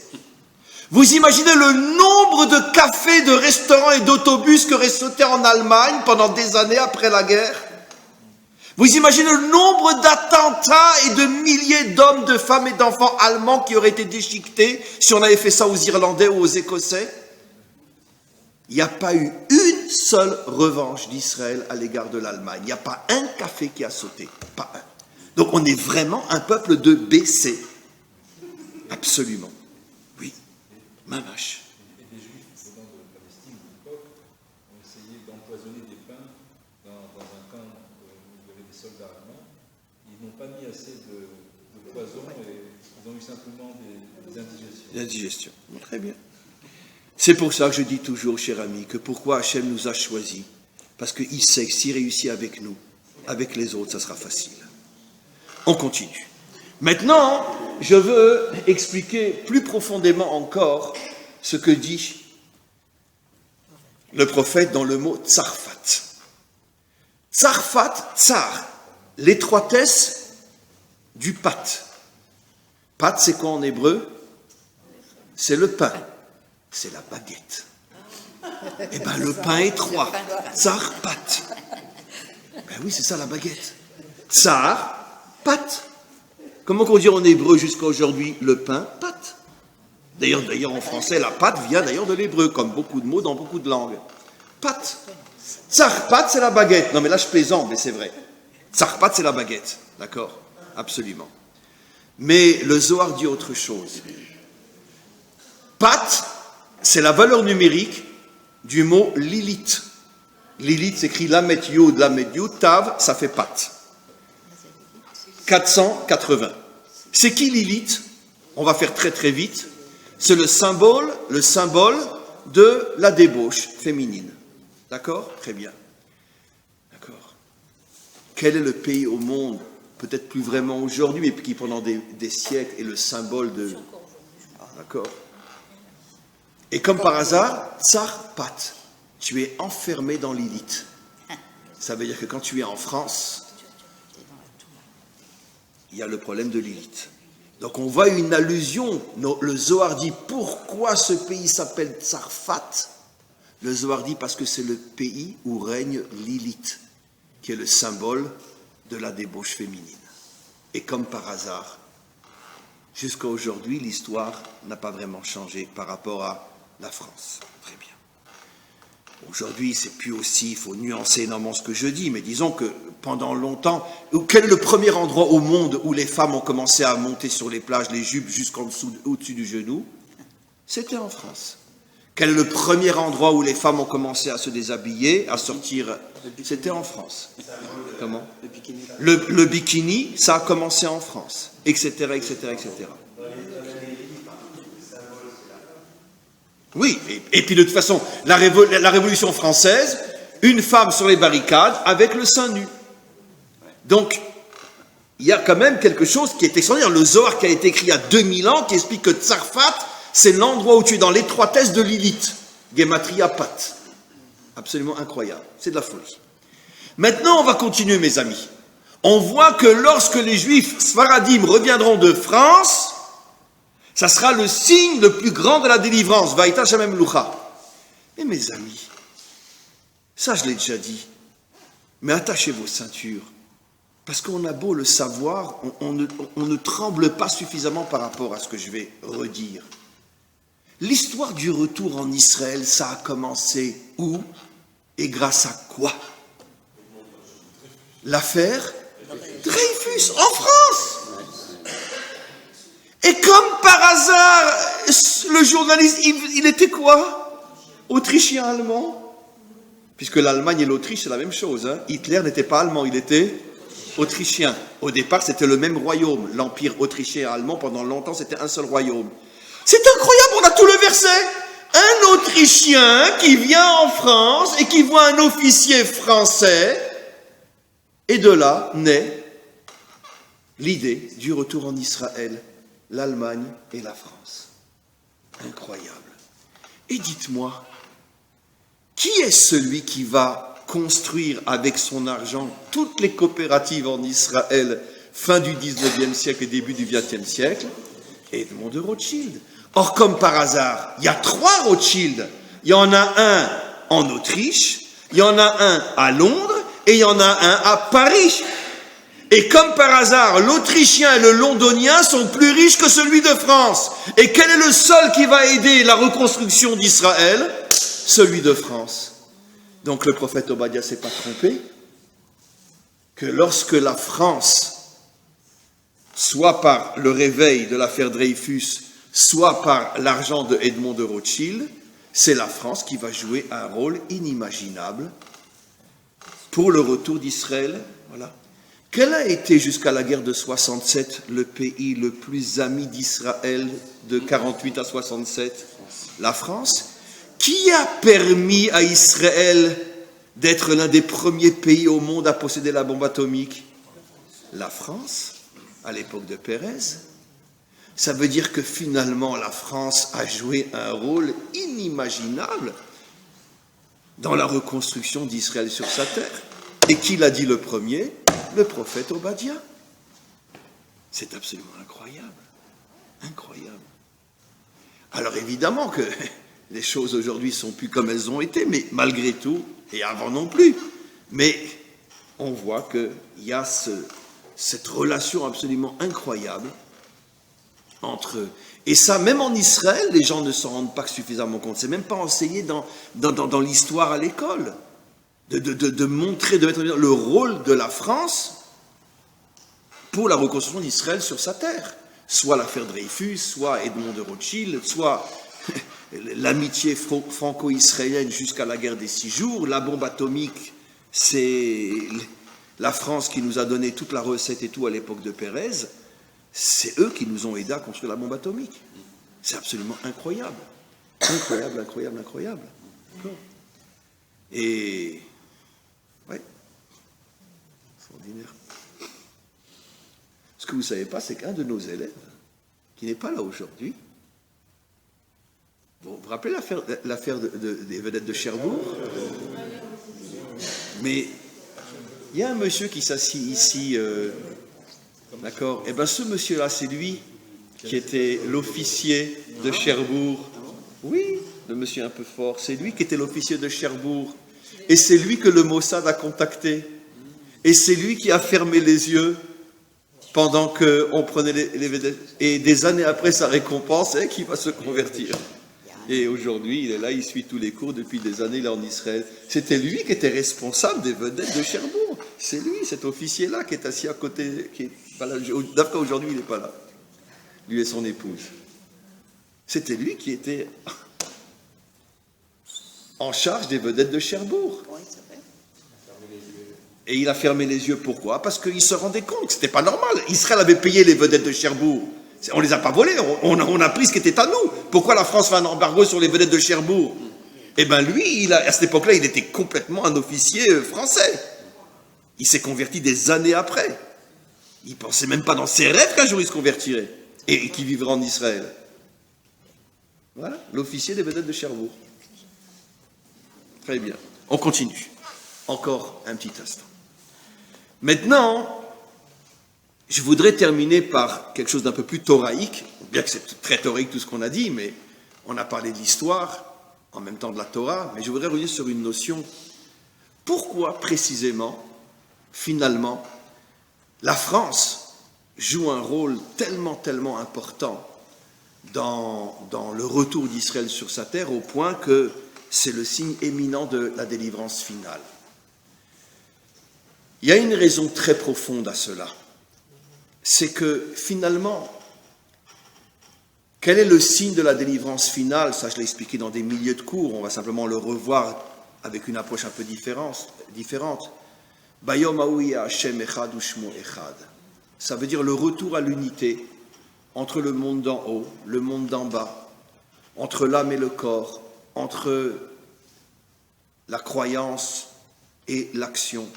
Vous imaginez le nombre de cafés, de restaurants et d'autobus qui auraient sauté en Allemagne pendant des années après la guerre? Vous imaginez le nombre d'attentats et de milliers d'hommes, de femmes et d'enfants allemands qui auraient été déchiquetés si on avait fait ça aux Irlandais ou aux Écossais? Il n'y a pas eu une seule revanche d'Israël à l'égard de l'Allemagne. Il n'y a pas un café qui a sauté. Pas un. Donc on est vraiment un peuple de BC. Absolument. Oui. Mamache. Et des juifs venant de Palestine de l'époque ont essayé d'empoisonner des pains dans un camp où il y avait des soldats allemands. Ils n'ont pas mis assez de poison et ils ont eu simplement des indigestions. L'indigestion. Bon, très bien. C'est pour ça que je dis toujours, cher ami, que pourquoi Hachem nous a choisis. Parce qu'il sait que s'il réussit avec nous, avec les autres, ça sera facile. On continue. Maintenant, je veux expliquer plus profondément encore ce que dit le prophète dans le mot tsarfat. Tsarfat, tsar, l'étroitesse du pat. Pat, c'est quoi en hébreu? C'est le pain. C'est la baguette. Eh bien, le pain étroit. Tsar, pat. Ben oui, c'est ça la baguette. Tsar, pat. Comment qu'on dit en hébreu jusqu'à aujourd'hui? Le pain, pat. D'ailleurs, en français, la pâte vient d'ailleurs de l'hébreu, comme beaucoup de mots dans beaucoup de langues. Pat. Tsar, pat, c'est la baguette. Non, mais là, je plaisante, mais c'est vrai. Tsar, pat, c'est la baguette. D'accord? Absolument. Mais le Zohar dit autre chose. Pat, c'est la valeur numérique du mot Lilith. Lilith s'écrit Lamet Yud, Tav, ça fait pat. 480. C'est qui Lilith? On va faire très très vite. C'est le symbole de la débauche féminine. D'accord? Très bien. D'accord. Quel est le pays au monde, peut-être plus vraiment aujourd'hui, mais qui pendant des siècles est le symbole de... D'accord? Et comme par hasard, Tsar Pat, tu es enfermé dans Lilith. Ça veut dire que quand tu es en France, il y a le problème de Lilith. Donc on voit une allusion. Le Zohar dit pourquoi ce pays s'appelle Tsarfat. Le Zohar dit parce que c'est le pays où règne Lilith, qui est le symbole de la débauche féminine. Et comme par hasard, jusqu'à aujourd'hui, l'histoire n'a pas vraiment changé par rapport à la France. Très bien. Aujourd'hui, c'est plus aussi, il faut nuancer énormément ce que je dis, mais disons que pendant longtemps, quel est le premier endroit au monde où les femmes ont commencé à monter sur les plages, les jupes jusqu'en dessous, au-dessus du genou? C'était en France. Quel est le premier endroit où les femmes ont commencé à se déshabiller, à sortir? C'était en France. Comment? Le bikini, ça a commencé en France, etc., etc., etc. Oui, et puis de toute façon, la Révolution française, une femme sur les barricades avec le sein nu. Donc, il y a quand même quelque chose qui est extraordinaire. Le Zohar qui a été écrit il y a 2000 ans, qui explique que Tsarfat, c'est l'endroit où tu es dans l'étroitesse de Lilith. Gematria Pat. Absolument incroyable. C'est de la folie. Maintenant, on va continuer, mes amis. On voit que lorsque les Juifs Sfaradim reviendront de France, ça sera le signe le plus grand de la délivrance. Vaïta Shamem Lucha. Et mes amis, ça je l'ai déjà dit, mais attachez vos ceintures. Parce qu'on a beau le savoir, on ne tremble pas suffisamment par rapport à ce que je vais redire. L'histoire du retour en Israël, ça a commencé où et grâce à quoi? L'affaire Dreyfus, en France. Et comme par hasard, le journaliste, il était quoi? Autrichien-allemand? Puisque l'Allemagne et l'Autriche, c'est la même chose. Hein. Hitler n'était pas allemand, il était autrichien. Au départ, c'était le même royaume. L'Empire autrichien-allemand, pendant longtemps, c'était un seul royaume. C'est incroyable, on a tout le verset. Un Autrichien qui vient en France et qui voit un officier français. Et de là naît l'idée du retour en Israël, l'Allemagne et la France. Incroyable. Et dites-moi, qui est celui qui va construire avec son argent toutes les coopératives en Israël fin du 19e siècle et début du 20e siècle? Edmond de Rothschild. Or, comme par hasard, il y a 3 Rothschild. Il y en a un en Autriche, il y en a un à Londres et il y en a un à Paris. Et comme par hasard, l'Autrichien et le Londonien sont plus riches que celui de France. Et quel est le seul qui va aider la reconstruction d'Israël? Celui de France. Donc le prophète Obadiah ne s'est pas trompé, que lorsque la France, soit par le réveil de l'affaire Dreyfus, soit par l'argent de Edmond de Rothschild, c'est la France qui va jouer un rôle inimaginable pour le retour d'Israël. Voilà. Quel a été jusqu'à la guerre de 67 le pays le plus ami d'Israël de 48 à 67? La France. Qui a permis à Israël d'être l'un des premiers pays au monde à posséder la bombe atomique? La France, à l'époque de Pérez. Ça veut dire que finalement la France a joué un rôle inimaginable dans la reconstruction d'Israël sur sa terre. Et qui l'a dit le premier? Le prophète Obadiah. C'est absolument incroyable. Incroyable. Alors évidemment que les choses aujourd'hui sont plus comme elles ont été, mais malgré tout, et avant non plus. Mais on voit qu'il y a cette relation absolument incroyable entre eux. Et ça, même en Israël, les gens ne s'en rendent pas suffisamment compte. C'est même pas enseigné dans l'histoire à l'école. De montrer, de mettre le rôle de la France pour la reconstruction d'Israël sur sa terre. Soit l'affaire Dreyfus, soit Edmond de Rothschild, soit l'amitié franco-israélienne jusqu'à la guerre des 6 jours. La bombe atomique, c'est la France qui nous a donné toute la recette et tout à l'époque de Pérez. C'est eux qui nous ont aidés à construire la bombe atomique. C'est absolument incroyable. Incroyable, incroyable, incroyable. Et... ouais. C'est ordinaire. Ce que vous ne savez pas, c'est qu'un de nos élèves, qui n'est pas là aujourd'hui, vous vous rappelez l'affaire des vedettes de Cherbourg? Mais il y a un monsieur qui s'assit ici, d'accord? Et bien ce monsieur-là, c'est lui qui était l'officier de Cherbourg. Oui, le monsieur un peu fort, c'est lui qui était l'officier de Cherbourg. Et c'est lui que le Mossad a contacté. Et c'est lui qui a fermé les yeux pendant qu'on prenait les vedettes. Et des années après sa récompense, c'est qu'il va se convertir. Et aujourd'hui, il est là, il suit tous les cours depuis des années là en Israël. C'était lui qui était responsable des vedettes de Cherbourg. C'est lui, cet officier-là, qui est assis à côté. D'après aujourd'hui, il n'est pas là. Lui et son épouse. C'était lui qui était en charge des vedettes de Cherbourg. Oui, c'est vrai. Et il a fermé les yeux. Pourquoi? Parce qu'il se rendait compte que ce n'était pas normal. Israël avait payé les vedettes de Cherbourg. On ne les a pas volées, on a pris ce qui était à nous. Pourquoi la France fait un embargo sur les vedettes de Cherbourg? Eh bien lui, à cette époque-là, il était complètement un officier français. Il s'est converti des années après. Il ne pensait même pas dans ses rêves qu'un jour il se convertirait et qu'il vivrait en Israël. Voilà, l'officier des vedettes de Cherbourg. Très bien. On continue. Encore un petit instant. Maintenant, je voudrais terminer par quelque chose d'un peu plus thoraïque, bien que c'est très thoraïque tout ce qu'on a dit, mais on a parlé de l'histoire, en même temps de la Torah, mais je voudrais revenir sur une notion. Pourquoi précisément, finalement, la France joue un rôle tellement important dans le retour d'Israël sur sa terre, au point que c'est le signe éminent de la délivrance finale. Il y a une raison très profonde à cela. C'est que finalement, quel est le signe de la délivrance finale? Ça, je l'ai expliqué dans des milliers de cours, on va simplement le revoir avec une approche un peu différente. Bayom haouya Hashem echad ushmo echad. Ça veut dire le retour à l'unité entre le monde d'en haut, le monde d'en bas, entre l'âme et le corps, entre la croyance et l'action,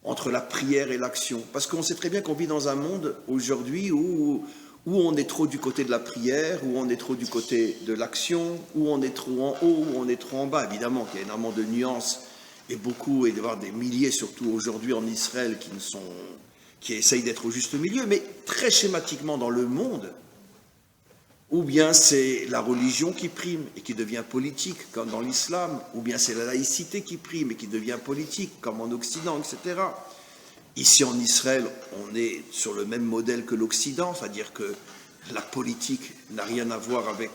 entre la prière et l'action. Parce qu'on sait très bien qu'on vit dans un monde aujourd'hui où on est trop du côté de la prière, où on est trop du côté de l'action, où on est trop en haut, où on est trop en bas. Évidemment qu'il y a énormément de nuances et il y a des milliers, surtout aujourd'hui en Israël, qui essayent d'être au juste milieu, mais très schématiquement dans le monde, ou bien c'est la religion qui prime et qui devient politique, comme dans l'islam, ou bien c'est la laïcité qui prime et qui devient politique, comme en Occident, etc. Ici en Israël, on est sur le même modèle que l'Occident, c'est-à-dire que la politique n'a rien à voir avec,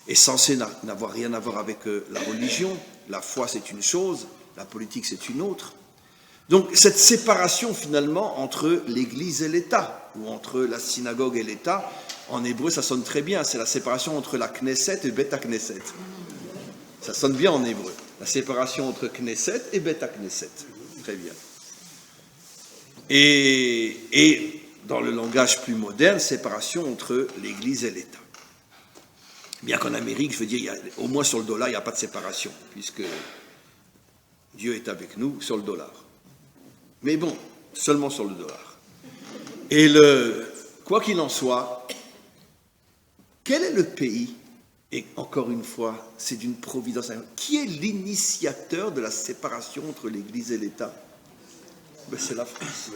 est censée n'avoir rien à voir avec la religion. La foi, c'est une chose, la politique, c'est une autre. Donc cette séparation finalement entre l'Église et l'État, ou entre la synagogue et l'État, en hébreu ça sonne très bien, c'est la séparation entre la Knesset et Bet HaKnesset. Ça sonne bien en hébreu, la séparation entre Knesset et Bet HaKnesset. Très bien. Et dans le langage plus moderne, séparation entre l'Église et l'État. Bien qu'en Amérique, je veux dire, au moins sur le dollar, il n'y a pas de séparation, puisque Dieu est avec nous sur le dollar. Mais bon, seulement sur le dollar. Et quoi qu'il en soit, quel est le pays, et encore une fois, c'est d'une providence, qui est l'initiateur de la séparation entre l'Église et l'État? Ben, c'est la France.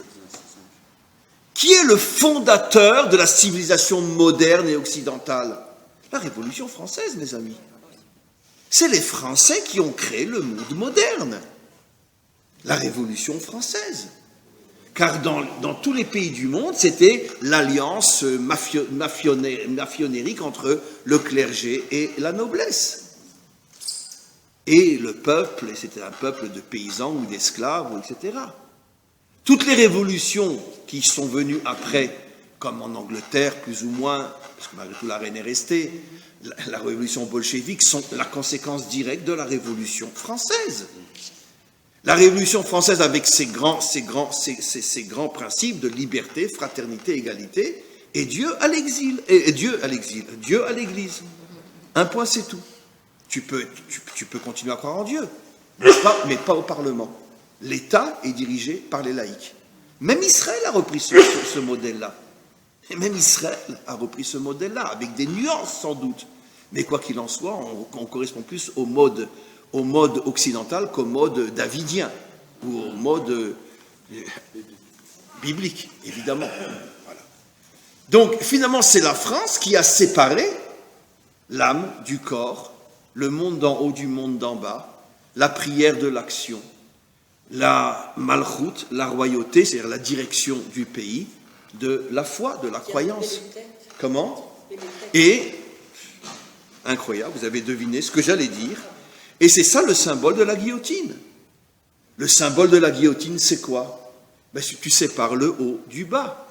Qui est le fondateur de la civilisation moderne et occidentale? La Révolution française, mes amis. C'est les Français qui ont créé le monde moderne. La Révolution française. Car dans tous les pays du monde, c'était l'alliance mafionnérique entre le clergé et la noblesse. Et le peuple, c'était un peuple de paysans ou d'esclaves, etc. Toutes les révolutions qui sont venues après, comme en Angleterre, plus ou moins, parce que malgré tout la reine est restée, la révolution bolchevique sont la conséquence directe de la Révolution française. La Révolution française avec ses grands principes de liberté, fraternité, égalité, et Dieu à l'exil, Dieu à l'Église. Un point, c'est tout. Tu peux continuer à croire en Dieu, mais pas au Parlement. L'État est dirigé par les laïcs. Même Israël a repris ce modèle-là. Et même Israël a repris ce modèle-là, avec des nuances sans doute. Mais quoi qu'il en soit, on correspond plus au mode occidental qu'au mode davidien, ou au mode biblique, évidemment. Voilà. Donc, finalement, c'est la France qui a séparé l'âme du corps, le monde d'en haut du monde d'en bas, la prière de l'action, la malchoute, la royauté, c'est-à-dire la direction du pays, de la foi, de la croyance. Comment? Et, incroyable, vous avez deviné ce que j'allais dire, et c'est ça le symbole de la guillotine. Le symbole de la guillotine, c'est quoi? Ben, tu sépares le haut du bas,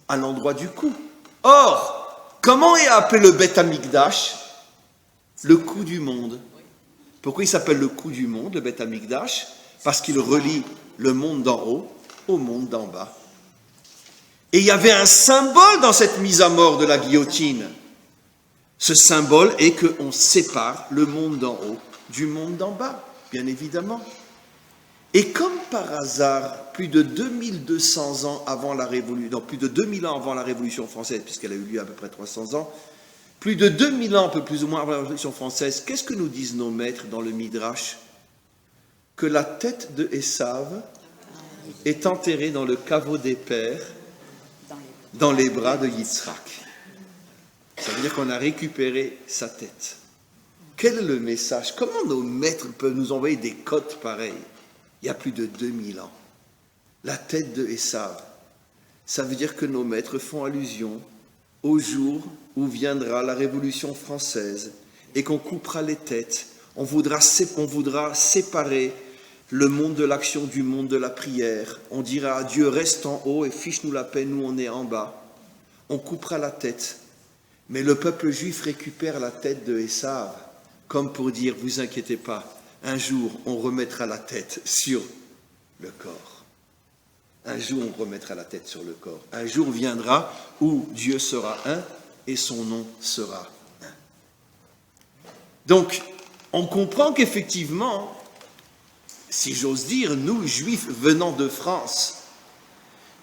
à l'endroit du cou. Or, comment est appelé le Beth Amikdash? Le cou du monde. Pourquoi il s'appelle le cou du monde, le Beth Amikdash? Parce qu'il relie le monde d'en haut au monde d'en bas. Et il y avait un symbole dans cette mise à mort de la guillotine. Ce symbole est qu'on sépare le monde d'en haut du monde d'en bas, bien évidemment. Et comme par hasard, plus de 2200 ans avant la Révolution, plus de 2000 ans avant la Révolution française, puisqu'elle a eu lieu à peu près 300 ans, plus de 2000 ans, un peu plus ou moins avant la Révolution française, qu'est-ce que nous disent nos maîtres dans le Midrash? Que la tête de Esav est enterrée dans le caveau des pères, dans les bras de Yitzhak. Ça veut dire qu'on a récupéré sa tête. Quel est le message? Comment nos maîtres peuvent nous envoyer des codes pareils? Il y a plus de 2000 ans. La tête de Esav. Ça veut dire que nos maîtres font allusion au jour où viendra la Révolution française et qu'on coupera les têtes. On voudra séparer le monde de l'action du monde de la prière. On dira à Dieu, reste en haut et fiche-nous la paix, nous on est en bas. On coupera la tête. Mais le peuple juif récupère la tête de Esav, comme pour dire, vous inquiétez pas, un jour on remettra la tête sur le corps. Un jour on remettra la tête sur le corps. Un jour viendra où Dieu sera un et son nom sera un. Donc, on comprend qu'effectivement, si j'ose dire, nous, Juifs venant de France,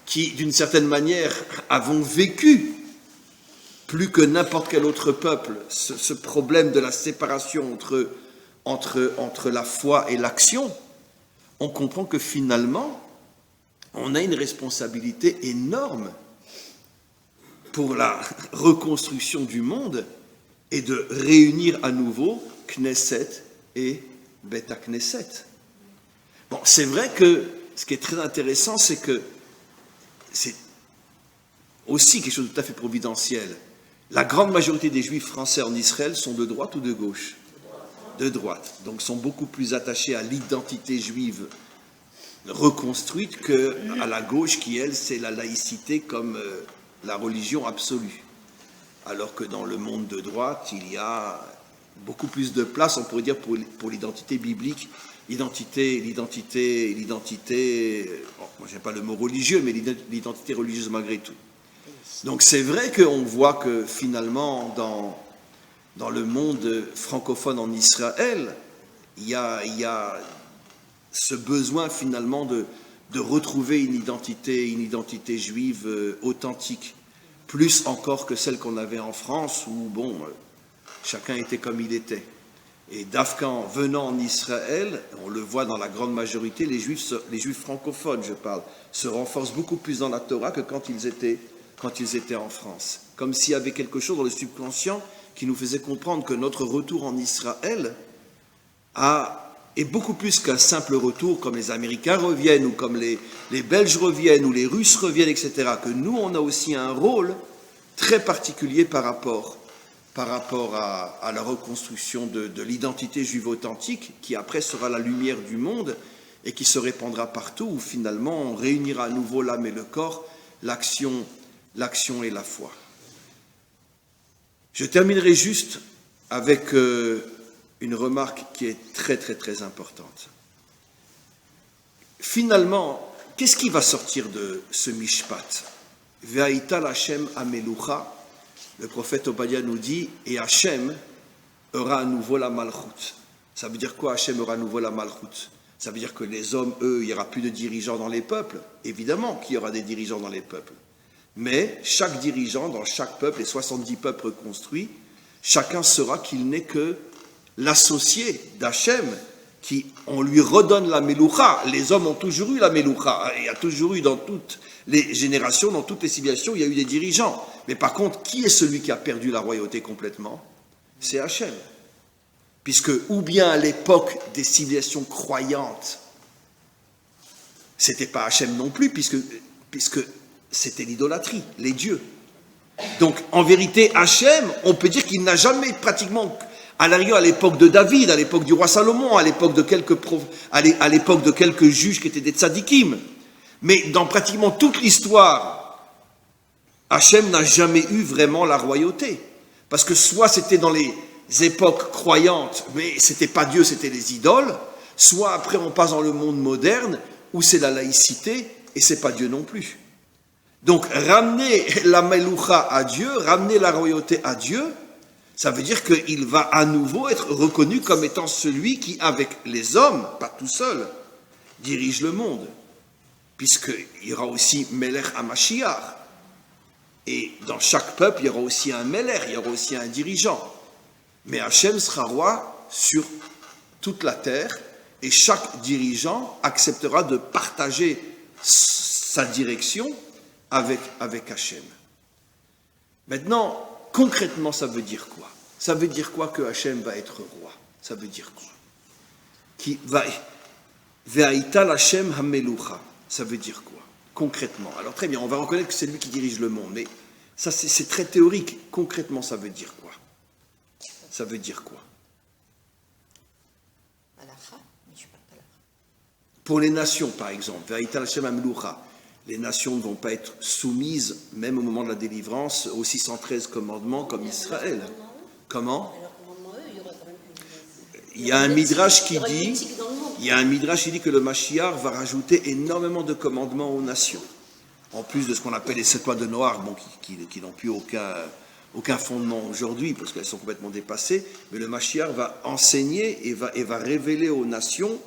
qui, d'une certaine manière, avons vécu, plus que n'importe quel autre peuple, ce problème de la séparation entre la foi et l'action, on comprend que finalement, on a une responsabilité énorme pour la reconstruction du monde et de réunir à nouveau Knesset et Beth Knesset. Bon, c'est vrai que ce qui est très intéressant, c'est que c'est aussi quelque chose de tout à fait providentiel. La grande majorité des Juifs français en Israël sont de droite ou de gauche ? De droite. Donc sont beaucoup plus attachés à l'identité juive reconstruite qu'à la gauche qui, elle, c'est la laïcité comme la religion absolue. Alors que dans le monde de droite, il y a beaucoup plus de place, on pourrait dire, pour l'identité biblique. L'identité, bon, moi j'aime pas le mot religieux, mais l'identité religieuse malgré tout. Donc c'est vrai qu'on voit que finalement, dans le monde francophone en Israël, il y a ce besoin finalement de retrouver une identité juive authentique, plus encore que celle qu'on avait en France, où bon, chacun était comme il était. Et d'Afghan venant en Israël, on le voit dans la grande majorité, les juifs francophones, je parle, se renforcent beaucoup plus dans la Torah que quand ils étaient en France. Comme s'il y avait quelque chose dans le subconscient qui nous faisait comprendre que notre retour en Israël est beaucoup plus qu'un simple retour, comme les Américains reviennent, ou comme les Belges reviennent, ou les Russes reviennent, etc. Que nous, on a aussi un rôle très particulier par rapport à la reconstruction de l'identité juive authentique, qui après sera la lumière du monde et qui se répandra partout, où finalement on réunira à nouveau l'âme et le corps, l'action et la foi. Je terminerai juste avec une remarque qui est très très très importante. Finalement, qu'est-ce qui va sortir de ce mishpat ? Ve'aïtal Hashem amelucha. Le prophète Obadiah nous dit, et Hachem aura à nouveau la malchoute. Ça veut dire quoi, Hachem aura à nouveau la malchoute ? Ça veut dire que les hommes, eux, il n'y aura plus de dirigeants dans les peuples. Évidemment qu'il y aura des dirigeants dans les peuples. Mais chaque dirigeant dans chaque peuple, les 70 peuples reconstruits, chacun saura qu'il n'est que l'associé d'Hachem, qui on lui redonne la meloucha. Les hommes ont toujours eu la meloucha. Il y a toujours eu dans toutes les générations, dans toutes les civilisations, il y a eu des dirigeants. Mais par contre, qui est celui qui a perdu la royauté complètement ? C'est Hachem. Puisque, ou bien à l'époque des civilisations croyantes, c'était pas Hachem non plus, puisque c'était l'idolâtrie, les dieux. Donc, en vérité, Hachem, on peut dire qu'il n'a jamais pratiquement, à la rigueur à l'époque de David, à l'époque du roi Salomon, à l'époque de quelques juges qui étaient des tzadikim, mais dans pratiquement toute l'histoire, Hachem n'a jamais eu vraiment la royauté. Parce que soit c'était dans les époques croyantes, mais c'était pas Dieu, c'était les idoles, soit après on passe dans le monde moderne, où c'est la laïcité, et c'est pas Dieu non plus. Donc ramener la meloucha à Dieu, ramener la royauté à Dieu, ça veut dire qu'il va à nouveau être reconnu comme étant celui qui, avec les hommes, pas tout seul, dirige le monde. Puisqu'il y aura aussi Melech HaMashiach. Et dans chaque peuple, il y aura aussi un Melech, il y aura aussi un dirigeant. Mais Hachem sera roi sur toute la terre, et chaque dirigeant acceptera de partager sa direction avec Hachem. Maintenant, concrètement, ça veut dire quoi ? Ça veut dire quoi que Hachem va être roi ? Ça veut dire quoi ? Ve'aïtal Hachem hamelucha. Ça veut dire quoi ? concrètement. Alors très bien, on va reconnaître que c'est lui qui dirige le monde, mais ça c'est très théorique. Concrètement, ça veut dire quoi? Ça veut dire quoi? Pour les nations, par exemple, Veital Hashem Amlucha, les nations ne vont pas être soumises, même au moment de la délivrance, aux 613 commandements comme Israël. Comment? Il y a un midrash qui dit que le Mashiach va rajouter énormément de commandements aux nations. En plus de ce qu'on appelle les 7 lois de Noach, bon, qui n'ont plus aucun fondement aujourd'hui, parce qu'elles sont complètement dépassées, mais le Mashiach va enseigner et va révéler aux nations,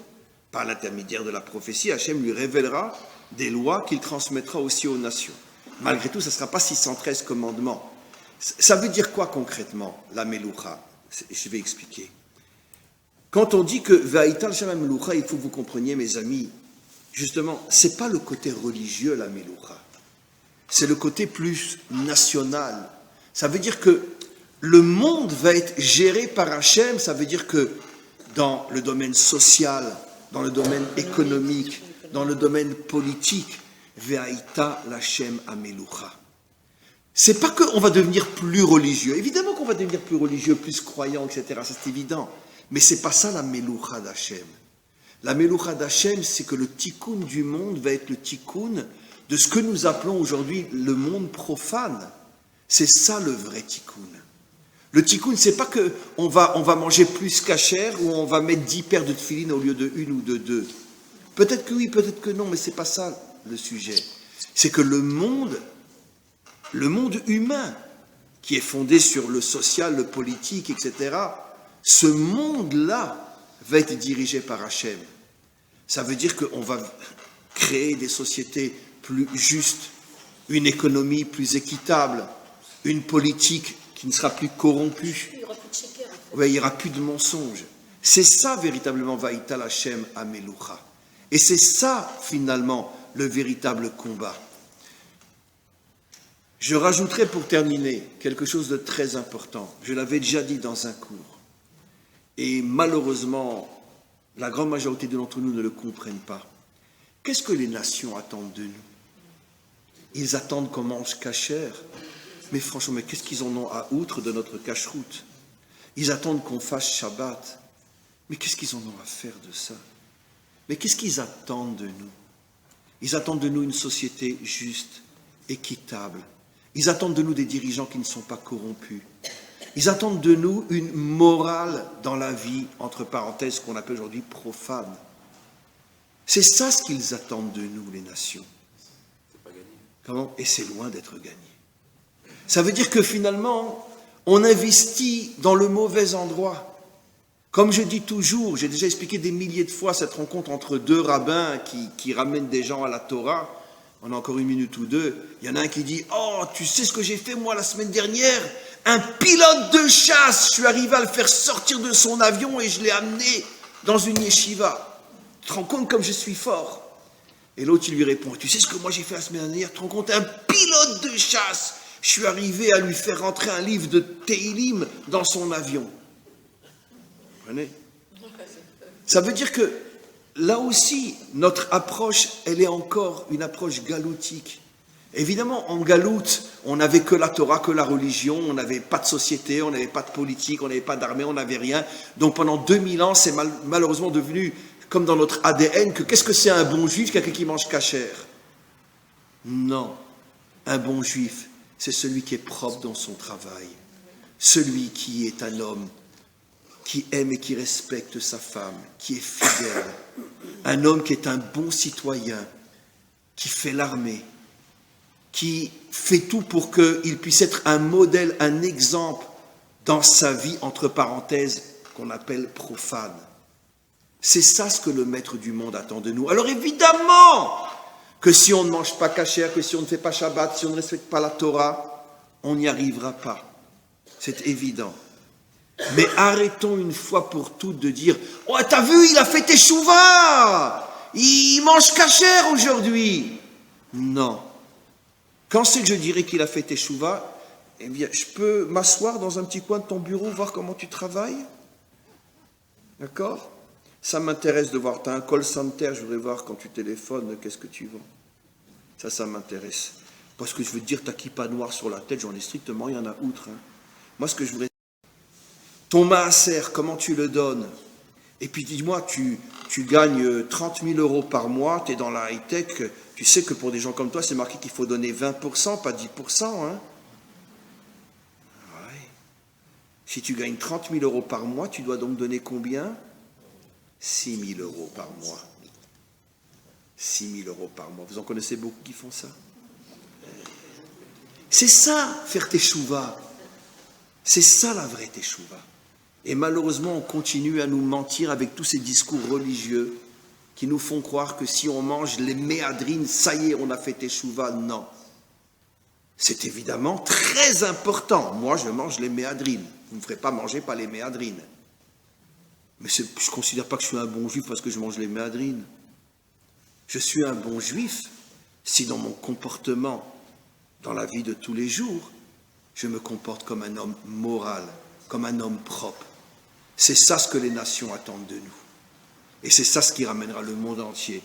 par l'intermédiaire de la prophétie, Hachem lui révélera des lois qu'il transmettra aussi aux nations. Malgré tout, ce ne sera pas 613 commandements. Ça veut dire quoi concrètement, la Meloucha? Je vais expliquer. Quand on dit que Veital Hashem Amlucha, il faut que vous compreniez, mes amis, justement, ce n'est pas le côté religieux, la Meloucha. C'est le côté plus national. Ça veut dire que le monde va être géré par Hachem, ça veut dire que dans le domaine social, dans le domaine économique, dans le domaine politique, Ve'aita Lashem Amelucha. C'est pas qu'on va devenir plus religieux. Évidemment qu'on va devenir plus religieux, plus croyant, etc. C'est évident. Mais c'est pas ça la Melucha d'Hachem. La Melucha d'Hachem, c'est que le tikkun du monde va être le tikkun de ce que nous appelons aujourd'hui le monde profane. C'est ça le vrai tikkun. Le tikkun, c'est pas qu'on va manger plus kasher ou on va mettre 10 paires de tefilines au lieu de 1 ou de 2. Peut-être que oui, peut-être que non, mais c'est pas ça le sujet. C'est que le monde humain, qui est fondé sur le social, le politique, etc., ce monde-là va être dirigé par Hachem. Ça veut dire qu'on va créer des sociétés plus justes, une économie plus équitable, une politique qui ne sera plus corrompue. Il n'y aura plus de shaker, en fait. Ouais, il n'y aura plus de mensonges. C'est ça véritablement Veital Hashem Amelucha. Et c'est ça finalement le véritable combat. Je rajouterai pour terminer quelque chose de très important. Je l'avais déjà dit dans un cours. Et malheureusement, la grande majorité d'entre nous ne le comprennent pas. Qu'est-ce que les nations attendent de nous? Ils attendent qu'on mange kasher. Mais franchement, qu'est-ce qu'ils en ont à outre de notre cacheroute? Ils attendent qu'on fasse Shabbat. Mais qu'est-ce qu'ils en ont à faire de ça? Mais qu'est-ce qu'ils attendent de nous? Ils attendent de nous une société juste, équitable. Ils attendent de nous des dirigeants qui ne sont pas corrompus. Ils attendent de nous une morale dans la vie, entre parenthèses, qu'on appelle aujourd'hui profane. C'est ça ce qu'ils attendent de nous, les nations. C'est pas gagné. Comment? Et c'est loin d'être gagné. Ça veut dire que finalement, on investit dans le mauvais endroit. Comme je dis toujours, j'ai déjà expliqué des milliers de fois cette rencontre entre deux rabbins qui ramènent des gens à la Torah. On a encore 1 minute ou 2. Il y en a un qui dit « Oh, tu sais ce que j'ai fait moi la semaine dernière? Un pilote de chasse, je suis arrivé à le faire sortir de son avion et je l'ai amené dans une yeshiva. Tu te rends compte comme je suis fort ?» Et l'autre, il lui répond « Tu sais ce que moi j'ai fait la semaine dernière? Tu te rends compte? Un pilote de chasse, je suis arrivé à lui faire rentrer un livre de Teilim dans son avion. » Vous comprenez? Ça veut dire que là aussi, notre approche, elle est encore une approche galoutique. Évidemment, en galoute, on n'avait que la Torah, que la religion, on n'avait pas de société, on n'avait pas de politique, on n'avait pas d'armée, on n'avait rien. Donc pendant 2000 ans, c'est malheureusement devenu, comme dans notre ADN, que qu'est-ce que c'est un bon juif, quelqu'un qui mange kasher? Non, un bon juif, c'est celui qui est propre dans son travail, celui qui est un homme, qui aime et qui respecte sa femme, qui est fidèle, un homme qui est un bon citoyen, qui fait l'armée, qui fait tout pour qu'il puisse être un modèle, un exemple dans sa vie, entre parenthèses, qu'on appelle profane. C'est ça ce que le maître du monde attend de nous. Alors évidemment que si on ne mange pas kasher, que si on ne fait pas Shabbat, si on ne respecte pas la Torah, on n'y arrivera pas. C'est évident. Mais arrêtons une fois pour toutes de dire « Oh, t'as vu, il a fait teshuva, il mange kasher aujourd'hui !» Non. Quand c'est que je dirais qu'il a fait teshuva, eh bien, je peux m'asseoir dans un petit coin de ton bureau, voir comment tu travailles. D'accord? Ça m'intéresse de voir. Tu as un call center, je voudrais voir quand tu téléphones, qu'est-ce que tu vends. Ça m'intéresse. Parce que je veux te dire, ta kippa noire sur la tête, j'en ai strictement rien à outre. Hein. Moi, ce que je voudrais... Ton maaser, comment tu le donnes? Et puis dis-moi, tu gagnes 30 000 euros par mois, tu es dans la high-tech, tu sais que pour des gens comme toi, c'est marqué qu'il faut donner 20%, pas 10%. Hein. Ouais. Si tu gagnes 30 000 euros par mois, tu dois donc donner combien? 6 000 euros par mois. 6 000 euros par mois. Vous en connaissez beaucoup qui font ça? C'est ça, faire teshuva. C'est ça la vraie teshuva. Et malheureusement, on continue à nous mentir avec tous ces discours religieux qui nous font croire que si on mange les méadrines, ça y est, on a fait teshuva. Non. C'est évidemment très important. Moi, je mange les méadrines. Vous ne me ferez pas manger par les méadrines. Mais je ne considère pas que je suis un bon juif parce que je mange les méadrines. Je suis un bon juif si dans mon comportement, dans la vie de tous les jours, je me comporte comme un homme moral, comme un homme propre. C'est ça ce que les nations attendent de nous. Et c'est ça ce qui ramènera le monde entier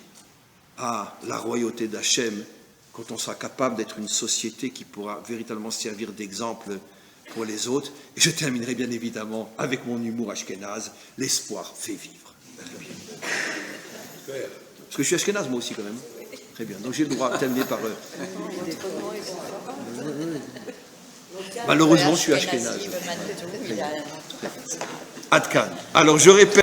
à la royauté d'Hachem, quand on sera capable d'être une société qui pourra véritablement servir d'exemple pour les autres. Et je terminerai bien évidemment avec mon humour ashkénaze, l'espoir fait vivre. Parce que je suis ashkénaze moi aussi quand même. Très bien, donc j'ai le droit de terminer par... Malheureusement, je suis ashkénaze. Adkan. Alors je répète.